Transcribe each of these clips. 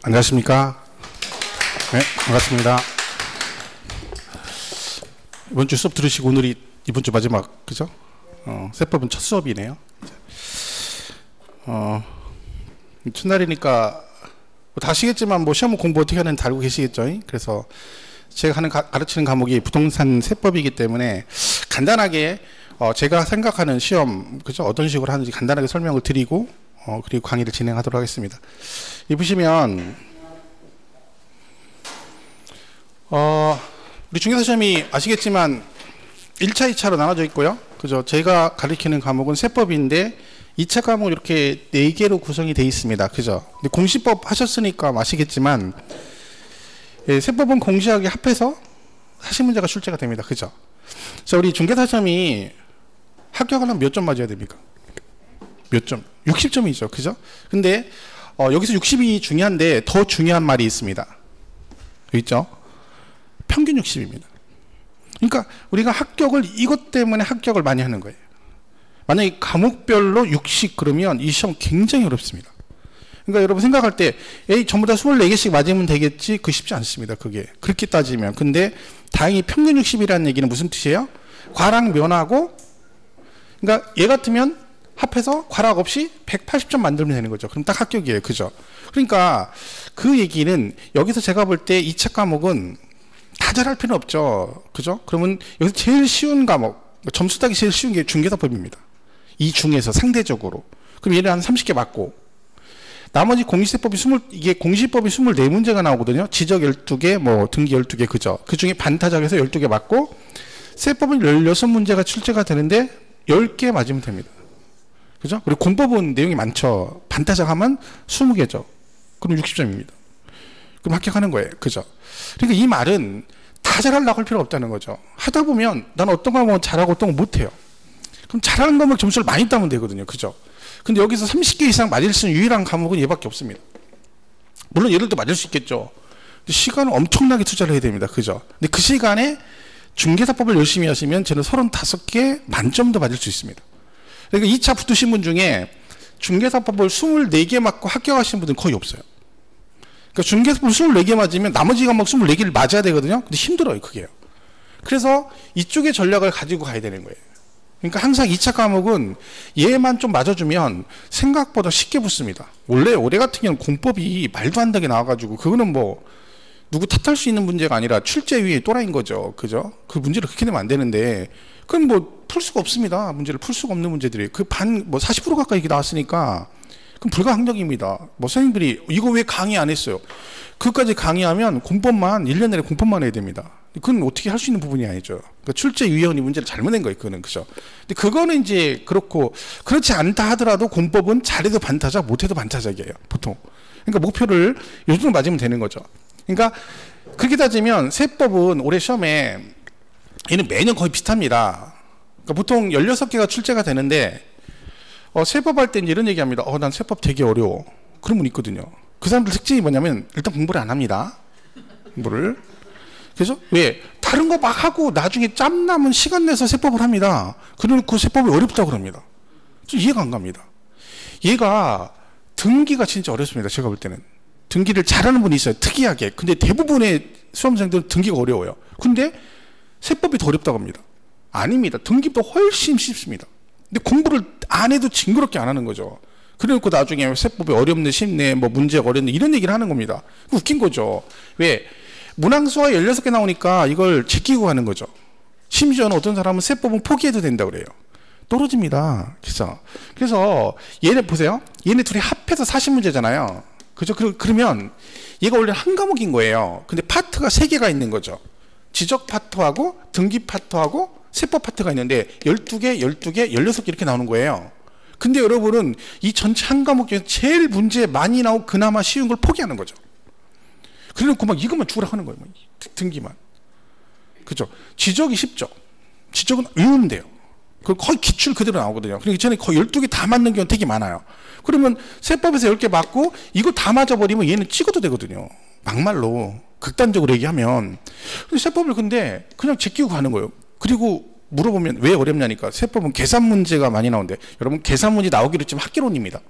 안녕하십니까? 네, 반갑습니다. 이번 주 수업 들으시고 오늘이 이번 주 마지막, 그죠? 세법은 첫 수업이네요. 첫날이니까 다 아시겠지만 뭐 시험 공부 어떻게 하는지 다 알고 계시겠죠? 그래서 제가 가르치는 과목이 부동산 세법이기 때문에 간단하게 제가 생각하는 시험, 그죠? 어떤 식으로 하는지 간단하게 설명을 드리고 그리고 강의를 진행하도록 하겠습니다. 이 보시면 우리 중개사 시험이 아시겠지만 1차, 2차로 나눠져 있고요. 그죠? 제가 가르치는 과목은 세법인데 2차 과목은 이렇게 4개로 구성이 되어 있습니다. 그죠? 근데 공시법 하셨으니까 아시겠지만 세법은 공시하게 합해서 사시문제가 출제가 됩니다. 그죠? 자, 우리 중개사 시험이 합격하려면 몇 점 맞아야 됩니까? 몇 점? 60점이죠. 그죠? 근데 여기서 60이 중요한데 더 중요한 말이 있습니다. 여기 있죠? 평균 60입니다. 그러니까 우리가 합격을 이것 때문에 합격을 많이 하는 거예요. 만약에 과목별로 60 그러면 이 시험 굉장히 어렵습니다. 그러니까 여러분 생각할 때 에이 전부 다 24개씩 맞으면 되겠지, 그 쉽지 않습니다. 그게 그렇게 따지면. 근데 다행히 평균 60이라는 얘기는 무슨 뜻이에요? 과락 면하고, 그러니까 얘 같으면 합해서 과락 없이 180점 만들면 되는 거죠. 그럼 딱 합격이에요. 그죠? 그러니까 그 얘기는 여기서 제가 볼 때 2차 과목은 다 잘할 필요는 없죠. 그죠? 그러면 여기서 제일 쉬운 과목, 점수 따기 제일 쉬운 게 중개사법입니다. 이 중에서 상대적으로. 그럼 얘를 한 30개 맞고, 나머지 공시세법이 이게 공시법이 24문제가 나오거든요. 지적 12개, 뭐 등기 12개, 그죠? 그 중에 반타작에서 12개 맞고, 세법은 16문제가 출제가 되는데 10개 맞으면 됩니다. 그죠? 그리고 공법은 내용이 많죠. 반타작 하면 20개죠. 그럼 60점입니다. 그럼 합격하는 거예요. 그죠? 그러니까 이 말은 다 잘하려고 할 필요 없다는 거죠. 하다 보면 난 어떤 과목은 잘하고 어떤 건 못해요. 그럼 잘하는 과목 점수를 많이 따면 되거든요. 그죠? 근데 여기서 30개 이상 맞을 수 있는 유일한 과목은 얘밖에 없습니다. 물론 얘들도 맞을 수 있겠죠. 근데 시간을 엄청나게 투자를 해야 됩니다. 그죠? 근데 그 시간에 중개사법을 열심히 하시면 저는 35개 만점도 맞을 수 있습니다. 그러니까 2차 붙으신 분 중에 중개사법을 24개 맞고 합격하신 분들은 거의 없어요. 그러니까 중개사법 24개 맞으면 나머지 과목 24개를 맞아야 되거든요. 근데 힘들어요, 그게요. 그래서 이쪽의 전략을 가지고 가야 되는 거예요. 그러니까 항상 2차 과목은 얘만 좀 맞아주면 생각보다 쉽게 붙습니다. 원래 올해 같은 경우는 공법이 말도 안 되게 나와가지고 그거는 뭐 누구 탓할 수 있는 문제가 아니라 출제 위에 또라이인 거죠. 그죠? 그 문제를 그렇게 내면 안 되는데 그건 뭐 풀 수가 없습니다. 문제를 풀 수가 없는 문제들이 그 뭐 40% 가까이 이렇게 나왔으니까 그럼 불가항력입니다. 뭐 선생님들이 이거 왜 강의 안 했어요? 그것까지 강의하면 공법만 1년 내내 공법만 해야 됩니다. 그건 어떻게 할 수 있는 부분이 아니죠. 그러니까 출제위원이 문제를 잘못 낸 거예요. 그거는. 그죠? 근데 그거는 이제 그렇고, 그렇지 않다 하더라도 공법은 잘해도 반타작, 못해도 반타작이에요. 보통. 그러니까 목표를 요 정도 맞으면 되는 거죠. 그러니까 그렇게 따지면 세법은 올해 시험에 얘는 매년 거의 비슷합니다. 그러니까 보통 16개가 출제가 되는데 세법 할 때 이런 얘기 합니다. 난 세법 되게 어려워. 그런 분 있거든요. 그 사람들 특징이 뭐냐면 일단 공부를 안 합니다. 공부를. 그래서 왜? 다른 거 막 하고 나중에 짬 남은 시간 내서 세법을 합니다. 그러니까 세법이 어렵다고 그럽니다. 좀 이해가 안 갑니다. 얘가 등기가 진짜 어렵습니다. 제가 볼 때는. 등기를 잘하는 분이 있어요. 특이하게. 근데 대부분의 수험생들은 등기가 어려워요. 근데 세법이 더 어렵다고 합니다. 아닙니다. 등기보다 훨씬 쉽습니다. 근데 공부를 안 해도 징그럽게 안 하는 거죠. 그래놓고 나중에 세법이 어렵네, 쉽네, 뭐 문제가 어렵네 이런 얘기를 하는 겁니다. 웃긴 거죠. 왜? 문항수가 16개 나오니까 이걸 제끼고 가는 거죠. 심지어는 어떤 사람은 세법은 포기해도 된다고 그래요. 떨어집니다. 그래서 얘네 보세요. 얘네 둘이 합해서 40문제잖아요. 그죠? 그러면 얘가 원래 한 과목인 거예요. 근데 파트가 3개가 있는 거죠. 지적 파트하고 등기 파트하고 세법 파트가 있는데 12개, 12개, 16개 이렇게 나오는 거예요. 근데 여러분은 이 전체 한 과목 중에서 제일 문제 많이 나오고 그나마 쉬운 걸 포기하는 거죠. 그래놓고 막 이것만 죽으라 하는 거예요. 등기만. 그죠? 지적이 쉽죠. 지적은 외우면 돼요. 그 거의 기출 그대로 나오거든요. 그러니까 전에 거의 12개 다 맞는 경우 되게 많아요. 그러면 세법에서 10개 맞고 이거 다 맞아버리면 얘는 찍어도 되거든요. 막말로. 극단적으로 얘기하면. 세법을 근데 그냥 제끼고 가는 거예요. 그리고 물어보면 왜 어렵냐니까 세법은 계산 문제가 많이 나오는데 여러분 계산 문제 나오기로 했지만 학개론입니다.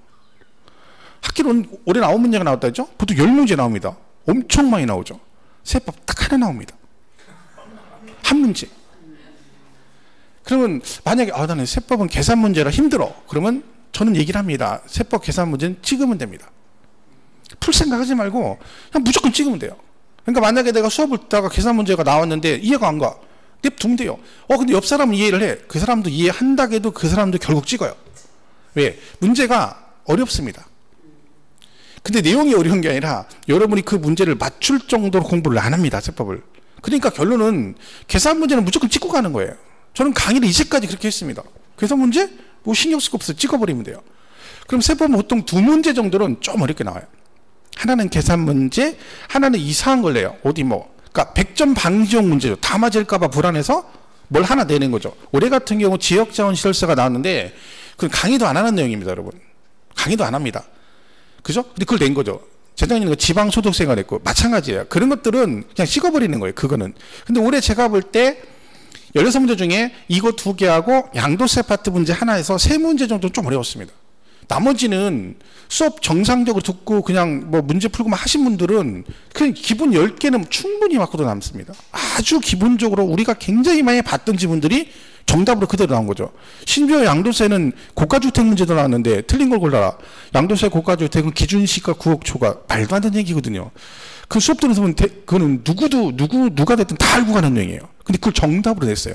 학기론 올해 나온 문제가 나왔다 했죠? 보통 10문제 나옵니다. 엄청 많이 나오죠. 세법 딱 하나 나옵니다. 한 문제. 그러면 만약에 나는 세법은 계산 문제라 힘들어. 그러면 저는 얘기를 합니다. 세법 계산 문제는 찍으면 됩니다. 풀 생각하지 말고 그냥 무조건 찍으면 돼요. 그러니까 만약에 내가 수업을 듣다가 계산 문제가 나왔는데 이해가 안 가. 냅두면 돼요. 근데 옆 사람은 이해를 해. 그 사람도 이해한다 해도 그 사람도 결국 찍어요. 왜? 문제가 어렵습니다. 근데 내용이 어려운 게 아니라 여러분이 그 문제를 맞출 정도로 공부를 안 합니다. 세법을. 그러니까 결론은 계산 문제는 무조건 찍고 가는 거예요. 저는 강의를 이제까지 그렇게 했습니다. 계산 문제? 뭐 신경 쓸 거 없어요. 찍어버리면 돼요. 그럼 세법은 보통 2문제 정도는 좀 어렵게 나와요. 하나는 계산 문제, 하나는 이상한 걸 내요. 그러니까 100점 방지용 문제죠. 다 맞을까봐 불안해서 뭘 하나 내는 거죠. 올해 같은 경우 지역자원시설세가 나왔는데 그건 강의도 안 하는 내용입니다, 여러분. 강의도 안 합니다. 그죠? 근데 그걸 낸 거죠. 재작년에 지방소득세가 냈고 마찬가지예요. 그런 것들은 그냥 찍어버리는 거예요. 그거는. 근데 올해 제가 볼 때 16문제 중에 이거 2개하고 양도세 파트 문제 하나에서 3문제 정도 좀 어려웠습니다. 나머지는 수업 정상적으로 듣고 그냥 뭐 문제 풀고만 하신 분들은 그냥 기본 10개는 충분히 맞고도 남습니다. 아주 기본적으로 우리가 굉장히 많이 봤던 지문들이 정답으로 그대로 나온 거죠. 심지어 양도세는 고가주택 문제도 나왔는데 틀린 걸 골라라. 양도세 고가주택은 기준시가 9억 초과. 말도 안 되는 얘기거든요. 그 수업 들으면서 보면 그거는 누가 됐든 다 알고 가는 내용이에요. 근데 그걸 정답으로 냈어요.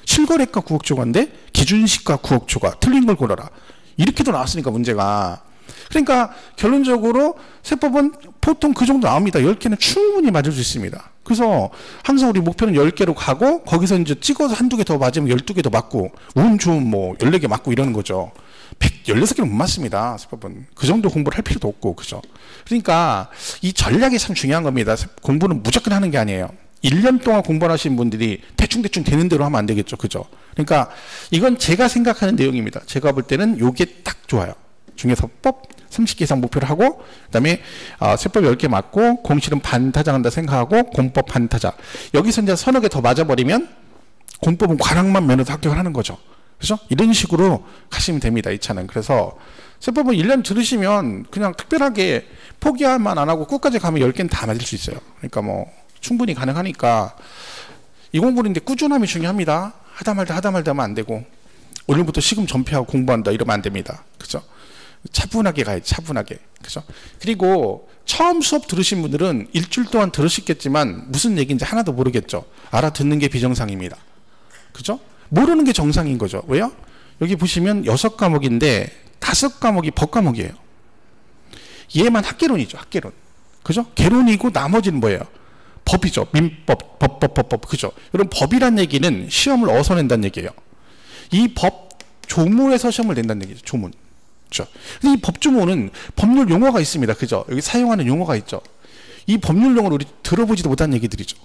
실거래가 9억 초과인데 기준시가 9억 초과. 틀린 걸 골라라. 이렇게도 나왔으니까 문제가. 그러니까 결론적으로 세법은 보통 그 정도 나옵니다. 10개는 충분히 맞을 수 있습니다. 그래서 항상 우리 목표는 10개로 가고 거기서 이제 찍어서 한두 개 더 맞으면 12개 더 맞고 운 좋으면 뭐 14개 맞고 이러는 거죠. 16개는 못 맞습니다. 세법은. 그 정도 공부를 할 필요도 없고. 그죠? 그러니까 이 전략이 참 중요한 겁니다. 공부는 무조건 하는 게 아니에요. 1년 동안 공부를 하신 분들이 대충대충 되는 대로 하면 안 되겠죠. 그죠? 그러니까 이건 제가 생각하는 내용입니다. 제가 볼 때는 요게 딱 좋아요. 중개사법 30개 이상 목표를 하고 그다음에 세법 10개 맞고 공실은 반타자 한다 생각하고 공법 반타자. 여기서 이제 서너 개 더 맞아버리면 공법은 과락만 면허도 합격을 하는 거죠. 그죠? 이런 식으로 가시면 됩니다. 이 차는. 그래서 세법은 1년 들으시면 그냥 특별하게 포기만 안 하고 끝까지 가면 10개는 다 맞을 수 있어요. 그러니까 뭐 충분히 가능하니까 이 공부는 이제 꾸준함이 중요합니다. 하다 말다 하면 안 되고 오늘부터 시금 전폐하고 공부한다 이러면 안 됩니다. 그죠? 차분하게 가야지. 차분하게. 그죠? 그리고 처음 수업 들으신 분들은 일주일 동안 들으시겠지만 무슨 얘기인지 하나도 모르겠죠. 알아듣는 게 비정상입니다. 그죠? 모르는 게 정상인 거죠. 왜요? 여기 보시면 6과목인데 5과목이 법과목이에요. 얘만 학개론이죠. 학개론. 그죠? 개론이고 나머지는 뭐예요? 법이죠. 민법, 법. 그죠? 여러분 법이란 얘기는 시험을 어디서 낸다는 얘기예요. 이 법 조문에서 시험을 낸다는 얘기죠. 조문. 그죠? 근데 이 법조문은 법률 용어가 있습니다. 그죠? 여기 사용하는 용어가 있죠. 이 법률 용어를 우리 들어보지도 못한 얘기들이죠.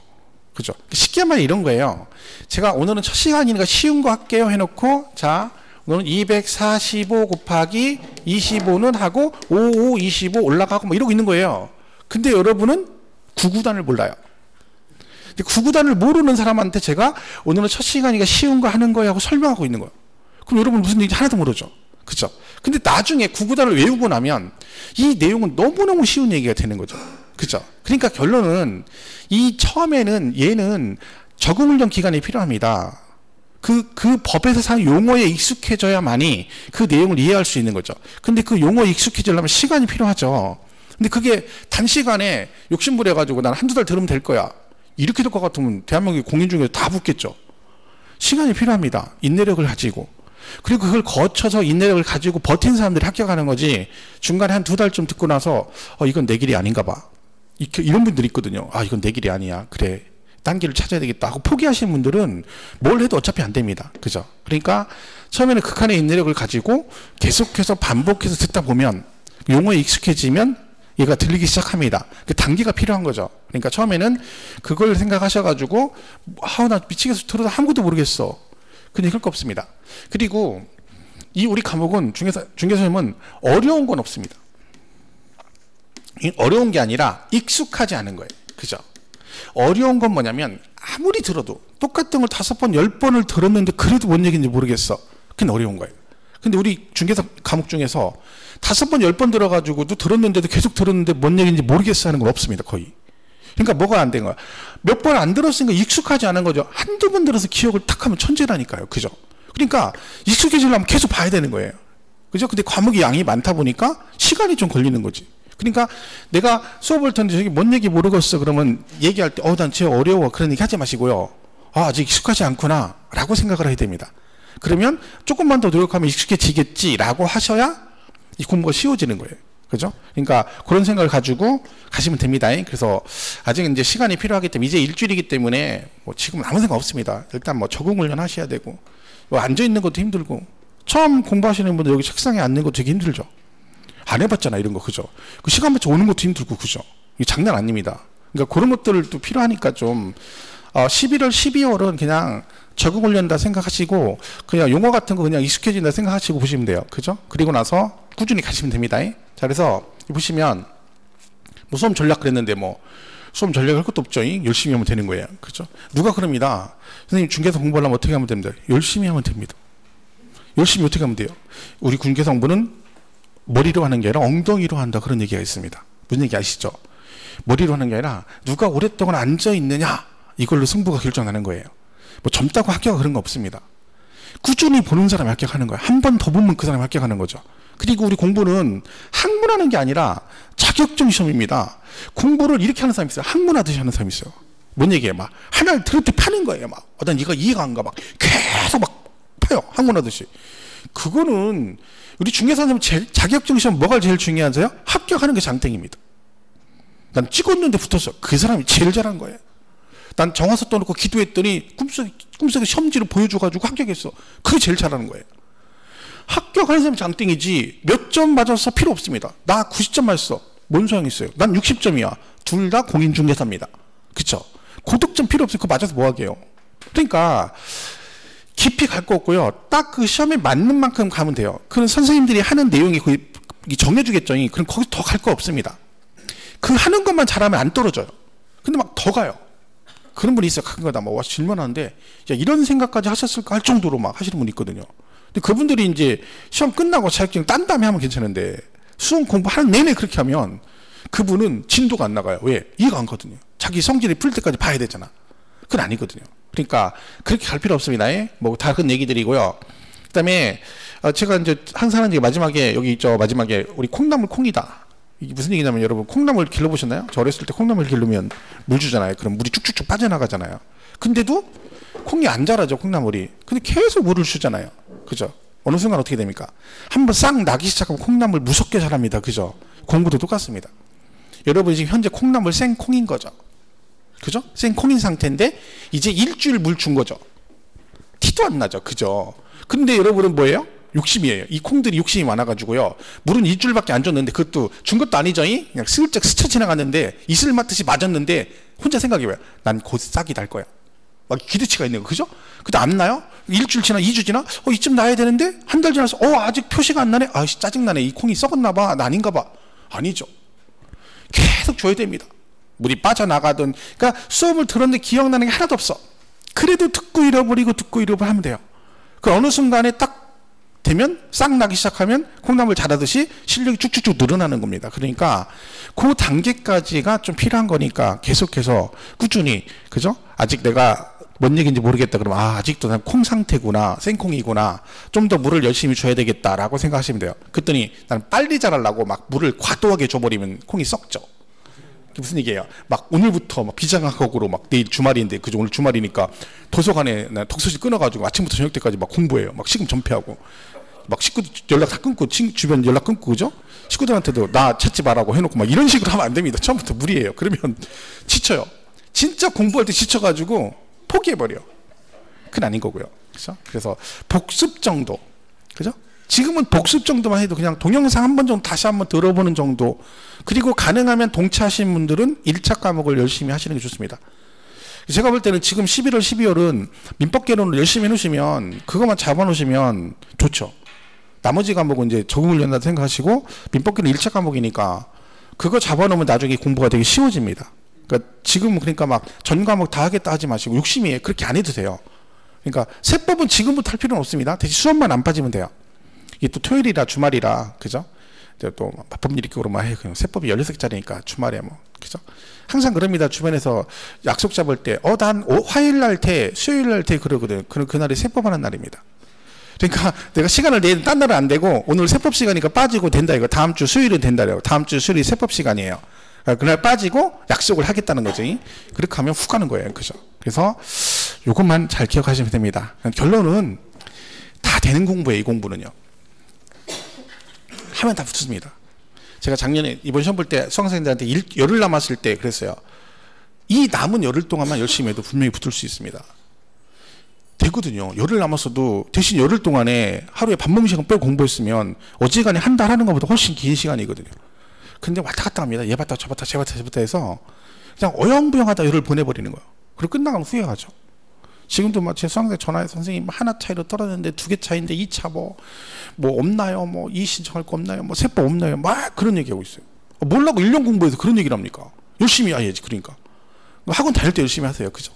그죠? 쉽게 말해 이런 거예요. 제가 오늘은 첫 시간이니까 쉬운 거 할게요 해놓고 자 오늘은 245 곱하기 25는 하고 55, 25 올라가고 뭐 이러고 있는 거예요. 근데 여러분은 구구단을 몰라요. 근데 구구단을 모르는 사람한테 제가 오늘은 첫 시간이니까 쉬운 거 하는 거야 하고 설명하고 있는 거예요. 그럼 여러분 무슨 얘기인지 하나도 모르죠. 그죠? 근데 나중에 구구단을 외우고 나면 이 내용은 너무너무 쉬운 얘기가 되는 거죠. 그죠? 그러니까 결론은 이 처음에는 얘는 적응훈련 기간이 필요합니다. 그 법에서 사용 용어에 익숙해져야만이 그 내용을 이해할 수 있는 거죠. 근데 그 용어에 익숙해지려면 시간이 필요하죠. 근데 그게 단시간에 욕심부려가지고 난 한두 달 들으면 될 거야. 이렇게 될 것 같으면 대한민국 공인 중에 다 붙겠죠. 시간이 필요합니다. 인내력을 가지고. 그리고 그걸 거쳐서 인내력을 가지고 버틴 사람들이 합격하는 거지 중간에 한 2달쯤 듣고 나서 이건 내 길이 아닌가 봐. 이런 분들이 있거든요. 이건 내 길이 아니야. 그래. 딴 길을 찾아야 되겠다 하고 포기하시는 분들은 뭘 해도 어차피 안 됩니다. 그죠? 그러니까 처음에는 극한의 인내력을 가지고 계속해서 반복해서 듣다 보면 용어에 익숙해지면 얘가 들리기 시작합니다. 그 단계가 필요한 거죠. 그러니까 처음에는 그걸 생각하셔가지고 나 미치겠어 들어도 아무것도 모르겠어. 근데 그럴 거 없습니다. 그리고 이 우리 과목은 중개선생님은 어려운 건 없습니다. 어려운 게 아니라 익숙하지 않은 거예요. 그죠? 어려운 건 뭐냐면 아무리 들어도 똑같은 걸 5번, 10번을 들었는데 그래도 뭔 얘기인지 모르겠어. 그게 어려운 거예요. 근데 우리 중개사 과목 중에서 5번, 10번 들어가지고도 들었는데도 계속 들었는데 뭔 얘기인지 모르겠어 하는 건 없습니다, 거의. 그러니까 뭐가 안 된 거야? 몇 번 안 들었으니까 익숙하지 않은 거죠. 한두 번 들어서 기억을 탁 하면 천재라니까요. 그죠? 그러니까 익숙해지려면 계속 봐야 되는 거예요. 그죠? 근데 과목이 양이 많다 보니까 시간이 좀 걸리는 거지. 그러니까 내가 수업을 듣는데 저기 뭔 얘기 모르겠어 그러면 얘기할 때 난 쟤 어려워 그런 얘기 하지 마시고요. 아직 익숙하지 않구나 라고 생각을 해야 됩니다. 그러면 조금만 더 노력하면 익숙해지겠지 라고 하셔야 이 공부가 쉬워지는 거예요. 그죠? 그러니까 그런 생각을 가지고 가시면 됩니다. 그래서 아직 이제 시간이 필요하기 때문에 이제 일주일이기 때문에 뭐 지금 아무 생각 없습니다. 일단 뭐 적응 훈련 하셔야 되고 뭐 앉아 있는 것도 힘들고 처음 공부하시는 분들 여기 책상에 앉는 것도 되게 힘들죠. 안 해봤잖아 이런 거. 그죠? 그 시간 맞춰 오는 것도 힘들고. 그죠? 이게 장난 아닙니다. 그러니까 그런 것들도 필요하니까 좀 11월 12월은 그냥 적응 훈련다 생각하시고 그냥 용어 같은 거 그냥 익숙해진다 생각하시고 보시면 돼요. 그죠? 그리고 나서 꾸준히 가시면 됩니다. 자, 그래서 보시면 뭐 수험 전략 그랬는데 뭐 수험 전략 할 것도 없죠. 열심히 하면 되는 거예요. 그죠? 누가 그럽니다. 선생님 중개사 공부하려면 어떻게 하면 됩니다. 열심히 하면 됩니다. 열심히 어떻게 하면 돼요? 우리 중개사 공부는 머리로 하는 게 아니라 엉덩이로 한다 그런 얘기가 있습니다. 무슨 얘기 아시죠? 머리로 하는 게 아니라 누가 오랫동안 앉아 있느냐 이걸로 승부가 결정나는 거예요. 뭐 젊다고 합격 그런 거 없습니다. 꾸준히 보는 사람이 합격하는 거예요. 한 번 더 보면 그 사람이 합격하는 거죠. 그리고 우리 공부는 학문하는 게 아니라 자격증 시험입니다. 공부를 이렇게 하는 사람이 있어요. 학문하듯이 하는 사람이 있어요. 뭔 얘기예요? 막 하나를 들을 때 파는 거예요. 막 난 이거 이해가 안 가. 막 계속 막 파요. 학문하듯이. 그거는 우리 중개사 선생님 자격증 시험 뭐가 제일 중요하세요? 합격하는 게 장땡입니다. 난 찍었는데 붙었어. 그 사람이 제일 잘한 거예요. 난 정화서 떠놓고 기도했더니 꿈속에 시험지를 보여줘가지고 합격했어. 그게 제일 잘하는 거예요. 합격하는 사람이 장땡이지 몇 점 맞았어 필요 없습니다. 나 90점 맞았어. 뭔 소용이 있어요. 난 60점이야. 둘 다 공인중개사입니다. 그쵸? 고득점 필요 없어요. 그거 맞아서 뭐 하게요. 그러니까 깊이 갈 거 없고요. 딱 그 시험에 맞는 만큼 가면 돼요. 그런 선생님들이 하는 내용이 거의 정해주겠죠. 그럼 거기서 더 갈 거 없습니다. 그 하는 것만 잘하면 안 떨어져요. 근데 막 더 가요. 그런 분이 있어요. 가끔가다 막 와서 질문하는데 야, 이런 생각까지 하셨을까 할 정도로 막 하시는 분이 있거든요. 근데 그분들이 이제 시험 끝나고 자격증 딴 다음에 하면 괜찮은데 수험 공부하는 내내 그렇게 하면 그분은 진도가 안 나가요. 왜? 이해가 안 가거든요. 자기 성질이 풀 때까지 봐야 되잖아. 그건 아니거든요. 그러니까 그렇게 갈 필요 없습니다. 뭐 다른 얘기들이고요. 그다음에 제가 이제 항상 하는 얘기 마지막에 여기 있죠. 마지막에 우리 콩나물 콩이다. 이게 무슨 얘기냐면 여러분 콩나물 길러보셨나요? 저 어렸을 때 콩나물 기르면 물 주잖아요. 그럼 물이 쭉쭉쭉 빠져나가잖아요. 근데도 콩이 안 자라죠. 콩나물이. 근데 계속 물을 주잖아요. 그죠? 어느 순간 어떻게 됩니까? 한번 싹 나기 시작하면 콩나물 무섭게 자랍니다. 그죠? 공부도 똑같습니다. 여러분이 지금 현재 콩나물 생콩인 거죠. 그죠? 생콩인 상태인데 이제 일주일 물 준 거죠. 티도 안 나죠. 그죠? 근데 여러분은 뭐예요? 욕심이에요. 이 콩들이 욕심이 많아가지고요. 물은 일주일밖에 안 줬는데 그것도 준 것도 아니죠. 그냥 슬쩍 스쳐 지나갔는데 이슬 맞듯이 맞았는데 혼자 생각해봐요. 난 곧 싹이 날 거야. 막 기대치가 있는 거. 그죠? 근데 안 나요? 일주일 지나 2주 지나 이쯤 나야 되는데 한 달 지나서 아직 표시가 안 나네. 아이씨 짜증나네. 이 콩이 썩었나 봐. 나 아닌가 봐. 아니죠. 계속 줘야 됩니다. 물이 빠져나가든. 그러니까 수업을 들었는데 기억나는 게 하나도 없어. 그래도 듣고 잃어버리고 하면 돼요. 그 어느 순간에 딱 되면 싹 나기 시작하면 콩나물 자라듯이 실력이 쭉쭉쭉 늘어나는 겁니다. 그러니까 그 단계까지가 좀 필요한 거니까 계속해서 꾸준히. 그죠? 아직 내가 뭔 얘기인지 모르겠다 그러면 아직도 난 콩 상태구나. 생콩이구나. 좀 더 물을 열심히 줘야 되겠다라고 생각하시면 돼요. 그랬더니 나는 빨리 자라려고 막 물을 과도하게 줘버리면 콩이 썩죠. 무슨 얘기예요? 막 오늘부터 막 비장학학으로 막 내일 주말인데 그죠? 오늘 주말이니까 도서관에 독서실 끊어가지고 아침부터 저녁 때까지 막 공부해요. 막 시금 전폐하고 막 식구들 연락 다 끊고 주변 연락 끊고 그죠? 식구들한테도 나 찾지 말라고 해놓고 막 이런 식으로 하면 안 됩니다. 처음부터 무리예요. 그러면 지쳐요. 진짜 공부할 때 지쳐가지고 포기해버려. 그건 아닌 거고요. 그죠? 그래서 복습 정도. 그죠? 지금은 복습 정도만 해도 그냥 동영상 한 번 정도 다시 한번 들어보는 정도. 그리고 가능하면 동차하신 분들은 1차 과목을 열심히 하시는 게 좋습니다. 제가 볼 때는 지금 11월, 12월은 민법 개론을 열심히 해놓으시면 그것만 잡아놓으시면 좋죠. 나머지 과목은 이제 적응을 연다 생각하시고 민법 개론 1차 과목이니까 그거 잡아놓으면 나중에 공부가 되게 쉬워집니다. 그러니까 지금은 그러니까 막 전 과목 다 하겠다 하지 마시고 욕심이 그렇게 안 해도 돼요. 그러니까 세법은 지금부터 할 필요는 없습니다. 대신 수업만 안 빠지면 돼요. 이게 또 토요일이라 주말이라, 그죠? 또 법률이 그러면 해. 그냥 세법이 16개짜리니까 주말에 뭐, 그죠? 항상 그럽니다. 주변에서 약속 잡을 때, 난 화요일 날 돼, 수요일 날 돼, 그러거든. 그날이 세법 하는 날입니다. 그러니까 내가 시간을 내는 딴 날은 안 되고, 오늘 세법 시간이니까 빠지고 된다, 이거. 다음 주 수요일은 된다래요. 다음 주 수요일이 세법 시간이에요. 그날 빠지고 약속을 하겠다는 거지. 그렇게 하면 훅 가는 거예요. 그죠? 그래서 이것만 잘 기억하시면 됩니다. 결론은 다 되는 공부예요. 이 공부는요. 하면 다 붙습니다. 제가 작년에 이번 시험 볼 때 수강생들한테 열흘 남았을 때 그랬어요. 이 남은 열흘 동안만 열심히 해도 분명히 붙을 수 있습니다. 되거든요. 열흘 남았어도 대신 열흘 동안에 하루에 밥 먹는 시간 빼고 공부했으면 어지간히 한 달 하는 것보다 훨씬 긴 시간이거든요. 근데 왔다 갔다 합니다. 얘 봤다 저 봤다 쟤 봤다 쟤 봤다 해서 그냥 어영부영하다 열흘 보내버리는 거예요. 그리고 끝나가면 후회하죠. 지금도 막 제 수강생 전화해 선생님 하나 차이로 떨어졌는데 2개 차이인데 2차 뭐 없나요? 뭐 이 신청할 거 없나요? 뭐 세법 없나요? 막 그런 얘기하고 있어요. 몰라고 1년 공부해서 그런 얘기를 합니까? 열심히 해야지. 그러니까 학원 다닐 때 열심히 하세요. 그죠?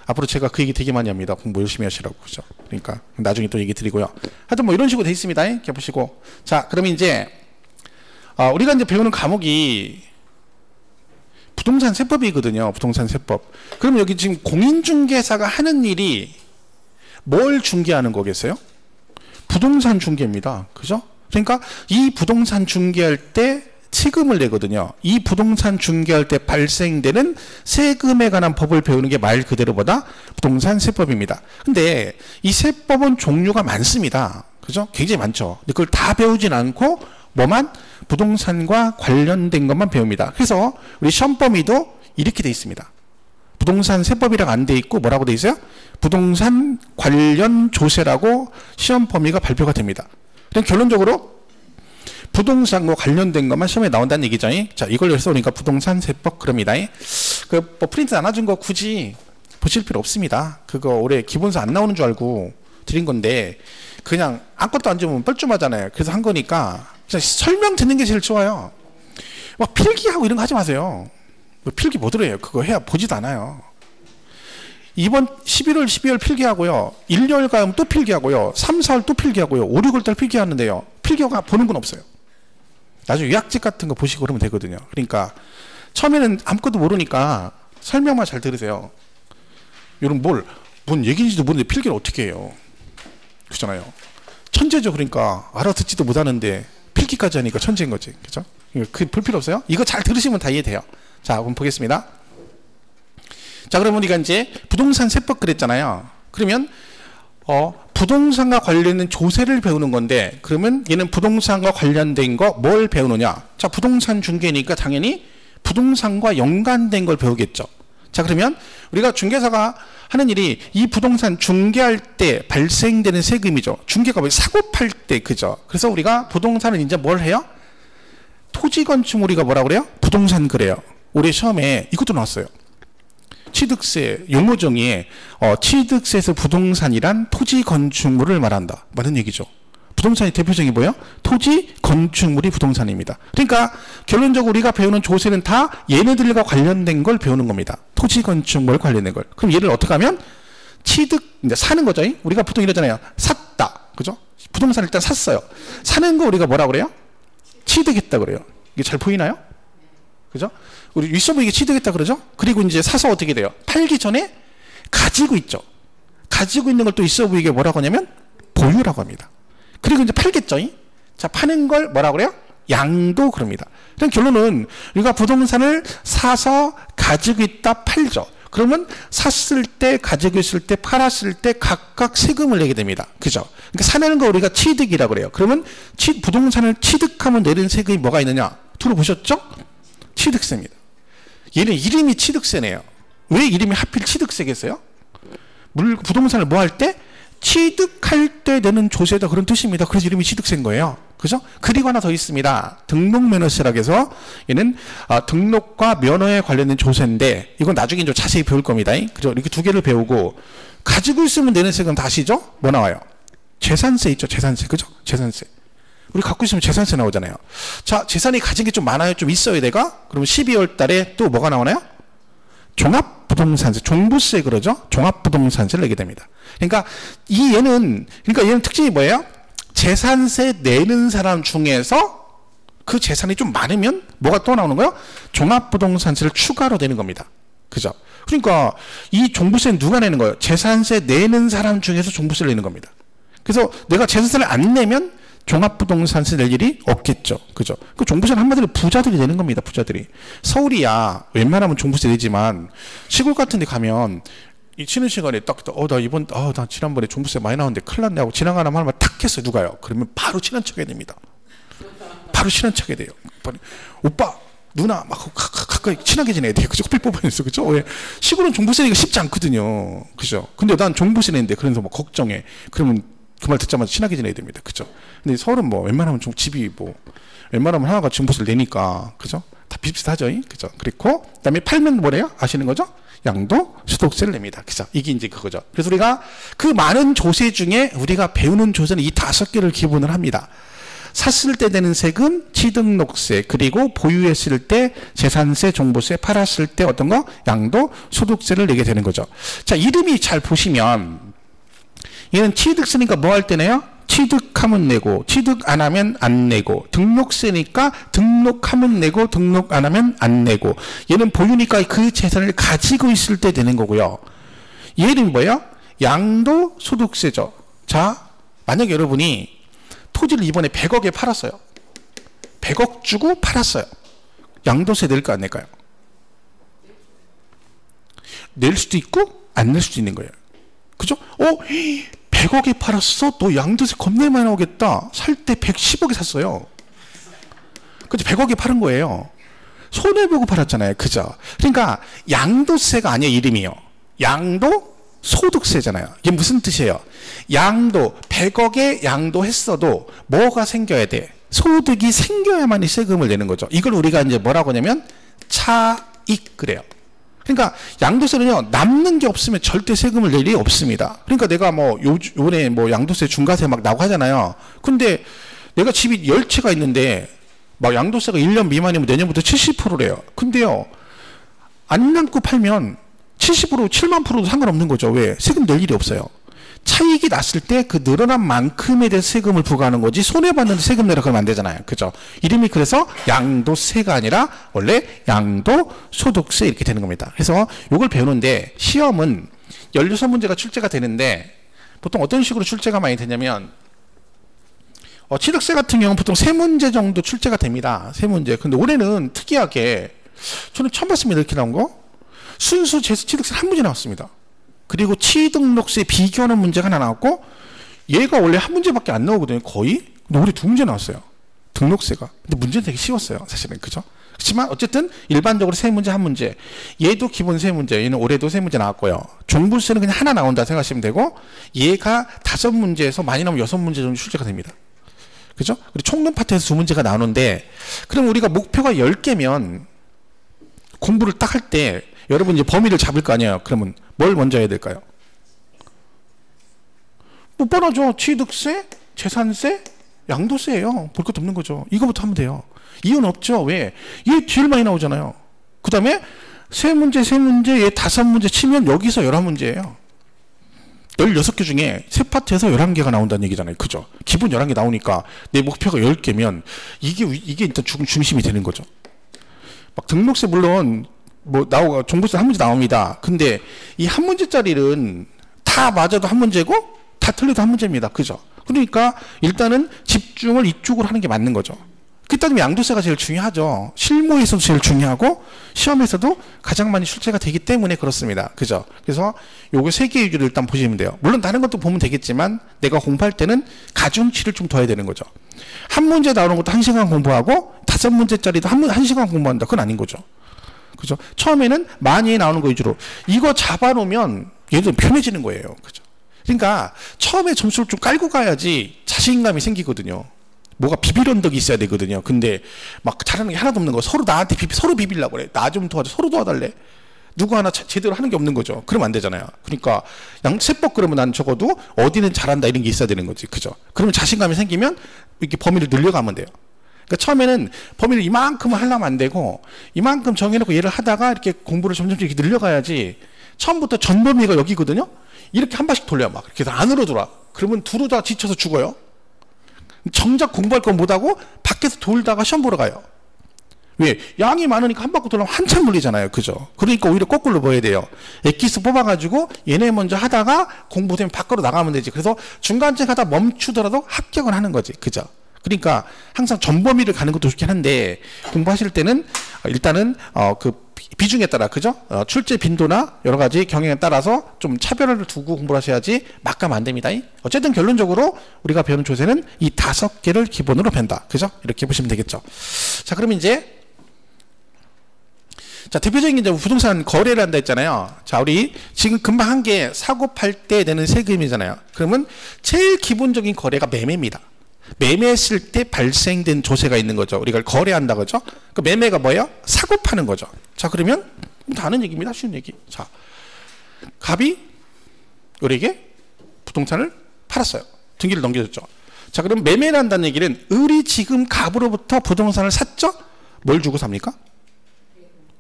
앞으로 제가 그 얘기 되게 많이 합니다. 공부 열심히 하시라고. 그죠? 그러니까 나중에 또 얘기 드리고요. 하여튼 뭐 이런 식으로 돼 있습니다. 이렇게 보시고. 자, 그러면 이제 우리가 이제 배우는 과목이 부동산 세법이거든요. 부동산 세법. 그럼 여기 지금 공인중개사가 하는 일이 뭘 중개하는 거겠어요? 부동산 중개입니다. 그죠? 그러니까 이 부동산 중개할 때 세금을 내거든요. 이 부동산 중개할 때 발생되는 세금에 관한 법을 배우는 게 말 그대로보다 부동산 세법입니다. 근데 이 세법은 종류가 많습니다. 그죠? 굉장히 많죠. 근데 그걸 다 배우진 않고 뭐만? 부동산과 관련된 것만 배웁니다. 그래서 우리 시험 범위도 이렇게 돼 있습니다. 부동산 세법이라고 안 돼 있고 뭐라고 돼 있어요? 부동산 관련 조세라고 시험 범위가 발표가 됩니다. 그럼 결론적으로 부동산과 관련된 것만 시험에 나온다는 얘기죠. 자, 이걸 해서 그러니까 부동산 세법 그럽니다. 뭐 프린트 나눠준 거 굳이 보실 필요 없습니다. 그거 올해 기본서 안 나오는 줄 알고 드린 건데 그냥 아무것도 안 주면 뻘쭘하잖아요. 그래서 한 거니까 그냥 설명 듣는 게 제일 좋아요. 막 필기하고 이런 거 하지 마세요. 필기 뭐 들어요? 그거 해야 보지도 않아요. 이번 11월, 12월 필기하고요. 1, 2월 가면 또 필기하고요. 3, 4월 또 필기하고요. 5, 6월 달 필기하는데요. 필기하고 보는 건 없어요. 나중에 요약집 같은 거 보시고 그러면 되거든요. 그러니까 처음에는 아무것도 모르니까 설명만 잘 들으세요. 이런 뭔 얘기인지도 모르는데 필기를 어떻게 해요? 그렇잖아요. 천재죠. 그러니까 알아듣지도 못하는데 필기까지 하니까 천재인 거지. 그죠? 그 볼 필요 없어요. 이거 잘 들으시면 다 이해돼요. 자, 그럼 보겠습니다. 자, 그러면 우리가 이제 부동산 세법 그랬잖아요. 그러면 부동산과 관련된 조세를 배우는 건데 그러면 얘는 부동산과 관련된 거 뭘 배우느냐? 자, 부동산 중개니까 당연히 부동산과 연관된 걸 배우겠죠. 자, 그러면 우리가 중개사가 하는 일이 이 부동산 중개할 때 발생되는 세금이죠. 중개가 왜 사고 팔 때, 그죠? 그래서 우리가 부동산을 이제 뭘 해요? 토지 건축 우리가 뭐라 그래요? 부동산 그래요. 올해 시험에 이것도 나왔어요. 취득세 용어 정의에 취득세에서 부동산이란 토지 건축물을 말한다. 맞는 얘기죠. 부동산의 대표적인 뭐예요? 토지 건축물이 부동산입니다. 그러니까 결론적으로 우리가 배우는 조세는 다 얘네들과 관련된 걸 배우는 겁니다. 토지 건축물 관련된 걸. 그럼 얘를 어떻게 하면 취득 이제 사는 거죠. 우리가 보통 이러잖아요. 샀다. 그죠? 부동산을 일단 샀어요. 사는 거 우리가 뭐라 그래요? 취득했다 그래요. 이게 잘 보이나요? 그죠? 우리 윗서 보이게 취득했다 그러죠? 그리고 이제 사서 어떻게 돼요? 팔기 전에 가지고 있죠. 가지고 있는 걸 또 있어 보이게 뭐라고 하냐면 보유라고 합니다. 그리고 이제 팔겠죠. 자, 파는 걸 뭐라고 그래요? 양도 그럽니다. 그럼 결론은 우리가 부동산을 사서 가지고 있다 팔죠. 그러면 샀을 때, 가지고 있을 때, 팔았을 때 각각 세금을 내게 됩니다. 그죠? 그러니까 사내는 거 우리가 취득이라고 그래요. 그러면 부동산을 취득하면 내는 세금이 뭐가 있느냐? 들어보셨죠? 취득세입니다. 얘는 이름이 취득세네요. 왜 이름이 하필 취득세겠어요? 부동산을 뭐 할 때? 취득할 때 내는 조세다 그런 뜻입니다. 그래서 이름이 취득세인 거예요. 그죠? 그리고 하나 더 있습니다. 등록면허세라고 해서 얘는 등록과 면허에 관련된 조세인데 이건 나중에 좀 자세히 배울 겁니다. 그죠? 이렇게 두 개를 배우고 가지고 있으면 내는 세금 다 아시죠? 뭐 나와요? 재산세 있죠. 재산세. 그죠? 재산세. 우리 갖고 있으면 재산세 나오잖아요. 자, 재산이 가진 게 좀 많아요? 좀 있어요, 내가? 그러면 12월 달에 또 뭐가 나오나요? 종합부동산세, 종부세 그러죠? 종합부동산세를 내게 됩니다. 그러니까 얘는 특징이 뭐예요? 재산세 내는 사람 중에서 그 재산이 좀 많으면 뭐가 또 나오는 거예요? 종합부동산세를 추가로 내는 겁니다. 그죠? 그러니까 이 종부세는 누가 내는 거예요? 재산세 내는 사람 중에서 종부세를 내는 겁니다. 그래서 내가 재산세를 안 내면 종합부동산세 낼 일이 없겠죠. 그죠? 그 종부세는 한마디로 부자들이 내는 겁니다. 부자들이. 서울이야 웬만하면 종부세 내지만 시골 같은 데 가면 이 쉬는 시간에 나 지난번에 종부세 많이 나왔는데 큰일 났네 하고 지나가는 말만 탁 했어요. 누가요? 그러면 바로 친한 척 해야 됩니다. 바로 친한 척 해야 돼요. 오빠 누나 막 가까이 친하게 지내야 돼요. 그죠? 삐 뽑아냈어. 그죠? 왜? 시골은 종부세 내기가 쉽지 않거든요. 그죠? 근데 난 종부세 내는데 그래서 뭐 걱정해. 그러면 그 말 듣자마자 친하게 지내야 됩니다. 그죠? 근데 서울은 뭐 웬만하면 좀 집이 뭐 웬만하면 하나가 종부세를 내니까 그죠? 다 비슷비슷하죠. 그죠? 그리고 그다음에 팔면 뭐래요? 아시는 거죠? 양도소득세를 냅니다. 그죠? 이게 이제 그거죠. 그래서 우리가 그 많은 조세 중에 우리가 배우는 조세는 이 5개를 기본으로 합니다. 샀을 때 내는 세금, 취등록세, 그리고 보유했을 때 재산세, 종부세, 팔았을 때 어떤 거? 양도소득세를 내게 되는 거죠. 자, 이름이 잘 보시면 얘는 취득세니까 뭐 할 때 내요? 취득하면 내고, 취득 안 하면 안 내고, 등록세니까 등록하면 내고, 등록 안 하면 안 내고, 얘는 보유니까 그 재산을 가지고 있을 때 되는 거고요. 얘 이름이 뭐예요? 양도소득세죠. 자, 만약에 여러분이 토지를 이번에 100억에 팔았어요. 100억 주고 팔았어요. 양도세 낼까 안 낼까요? 낼 수도 있고 안 낼 수도 있는 거예요. 그죠? 100억에 팔았어? 너 양도세 겁나 많이 나오겠다. 살 때 110억에 샀어요. 그죠? 100억에 팔은 거예요. 손해보고 팔았잖아요. 그죠? 그러니까 양도세가 아니에요. 이름이요. 양도소득세잖아요. 이게 무슨 뜻이에요? 양도, 100억에 양도했어도 뭐가 생겨야 돼? 소득이 생겨야만 이 세금을 내는 거죠. 이걸 우리가 이제 뭐라고 하냐면 차익 그래요. 그러니까 양도세는요, 남는 게 없으면 절대 세금을 낼 일이 없습니다. 그러니까 내가 뭐 요번에 뭐 양도세 중과세 막 나오고 하잖아요. 근데 내가 집이 10채가 있는데 막 양도세가 1년 미만이면 내년부터 70%래요. 근데요, 안 남고 팔면 70%, 7만 프로도 상관없는 거죠. 왜? 세금 낼 일이 없어요. 차익이 났을 때 그 늘어난 만큼에 대해서 세금을 부과하는 거지 손해봤는데 세금 내라 그러면 안 되잖아요. 그죠? 이름이 그래서 양도세가 아니라 원래 양도소득세 이렇게 되는 겁니다. 그래서 이걸 배우는데 시험은 16문제가 출제가 되는데 보통 어떤 식으로 출제가 많이 되냐면 취득세 같은 경우는 보통 3문제 정도 출제가 됩니다. 3문제. 근데 올해는 특이하게 저는 처음 봤습니다. 이렇게 나온 거. 순수 취득세 한 문제 나왔습니다. 그리고 취등록세 비교하는 문제가 하나 나왔고 얘가 원래 한 문제밖에 안 나오거든요. 거의. 근데 올해 2문제 나왔어요. 등록세가. 근데 문제는 되게 쉬웠어요. 사실은. 그죠? 그렇지만 어쨌든 일반적으로 3문제 1문제. 얘도 기본 3문제. 얘는 올해도 3문제 나왔고요. 종부세는 그냥 하나 나온다 생각하시면 되고 얘가 5문제에서 많이 나오면 6문제 정도 출제가 됩니다. 그죠? 그리고 총론 파트에서 2문제가 나오는데 그럼 우리가 목표가 10개면 공부를 딱 할 때 여러분 이제 범위를 잡을 거 아니에요. 그러면 뭘 먼저 해야 될까요? 뭐 뻔하죠. 취득세, 재산세, 양도세예요. 볼 것도 없는 거죠. 이거부터 하면 돼요. 이유는 없죠. 왜? 얘 제일 많이 나오잖아요. 그 다음에 3문제, 얘 5문제 치면 여기서 11문제예요. 16개 중에 3파트에서 11개가 나온다는 얘기잖아요. 그죠? 기본 11개 나오니까 내 목표가 10개면 이게 일단 중심이 되는 거죠. 막 등록세 물론 뭐 나오고 종부세 한 문제 나옵니다. 근데 이 한 문제짜리는 다 맞아도 한 문제고 다 틀려도 한 문제입니다. 그죠? 그러니까 일단은 집중을 이쪽으로 하는 게 맞는 거죠. 그 따르면 양도세가 제일 중요하죠. 실무에서도 제일 중요하고 시험에서도 가장 많이 출제가 되기 때문에 그렇습니다. 그죠? 그래서 요거 3개 위주로 일단 보시면 돼요. 물론 다른 것도 보면 되겠지만 내가 공부할 때는 가중치를 좀 둬야 되는 거죠. 한 문제 나오는 것도 1시간 공부하고 5문제짜리도 1시간 공부한다. 그건 아닌 거죠. 그죠? 처음에는 많이 나오는 거 위주로. 이거 잡아놓으면 얘도 편해지는 거예요. 그죠? 그러니까 처음에 점수를 좀 깔고 가야지 자신감이 생기거든요. 뭐가 비빌 언덕이 있어야 되거든요. 근데 막 잘하는 게 하나도 없는 거. 서로 나한테 서로 비빌라고 그래. 나 좀 도와줘. 서로 도와달래. 누구 하나 제대로 하는 게 없는 거죠. 그러면 안 되잖아요. 그러니까 세법 그러면 난 적어도 어디는 잘한다 이런 게 있어야 되는 거지. 그죠? 그러면 자신감이 생기면 이렇게 범위를 늘려가면 돼요. 그러니까 처음에는 범위를 이만큼은 하려면 안 되고 이만큼 정해놓고 얘를 하다가 이렇게 공부를 점점 이렇게 늘려가야지 처음부터 전 범위가 여기거든요. 이렇게 한 발씩 돌려 막 이렇게 해서 안으로 돌아. 그러면 두루 다 지쳐서 죽어요. 정작 공부할 건 못하고 밖에서 돌다가 시험 보러 가요. 왜? 양이 많으니까 한 바퀴 돌려면 한참 걸리잖아요. 그죠? 그러니까 오히려 거꾸로 봐야 돼요. 엑기스 뽑아가지고 얘네 먼저 하다가 공부되면 밖으로 나가면 되지. 그래서 중간쯤 하다 멈추더라도 합격을 하는 거지. 그죠? 그러니까 항상 전범위를 가는 것도 좋긴 한데 공부하실 때는 일단은 그 비중에 따라 그죠? 출제 빈도나 여러 가지 경향에 따라서 좀 차별을 두고 공부를 하셔야지 막 가면 안 됩니다. 어쨌든 결론적으로 우리가 배우는 조세는 이 5개를 기본으로 벤다. 그죠? 이렇게 보시면 되겠죠. 자, 그럼 이제 자, 대표적인 이제 부동산 거래를 한다 했잖아요. 자, 우리 지금 금방 한 게 사고 팔 때 내는 세금이잖아요. 그러면 제일 기본적인 거래가 매매입니다. 매매했을 때 발생된 조세가 있는 거죠. 우리가 거래한다 그죠? 그 매매가 뭐예요? 사고 파는 거죠. 자, 그러면 다 아는 얘기입니다. 쉬운 얘기. 자, 갑이 을에게 부동산을 팔았어요. 등기를 넘겨줬죠. 자, 그럼 매매를 한다는 얘기는 을이 지금 갑으로부터 부동산을 샀죠? 뭘 주고 삽니까?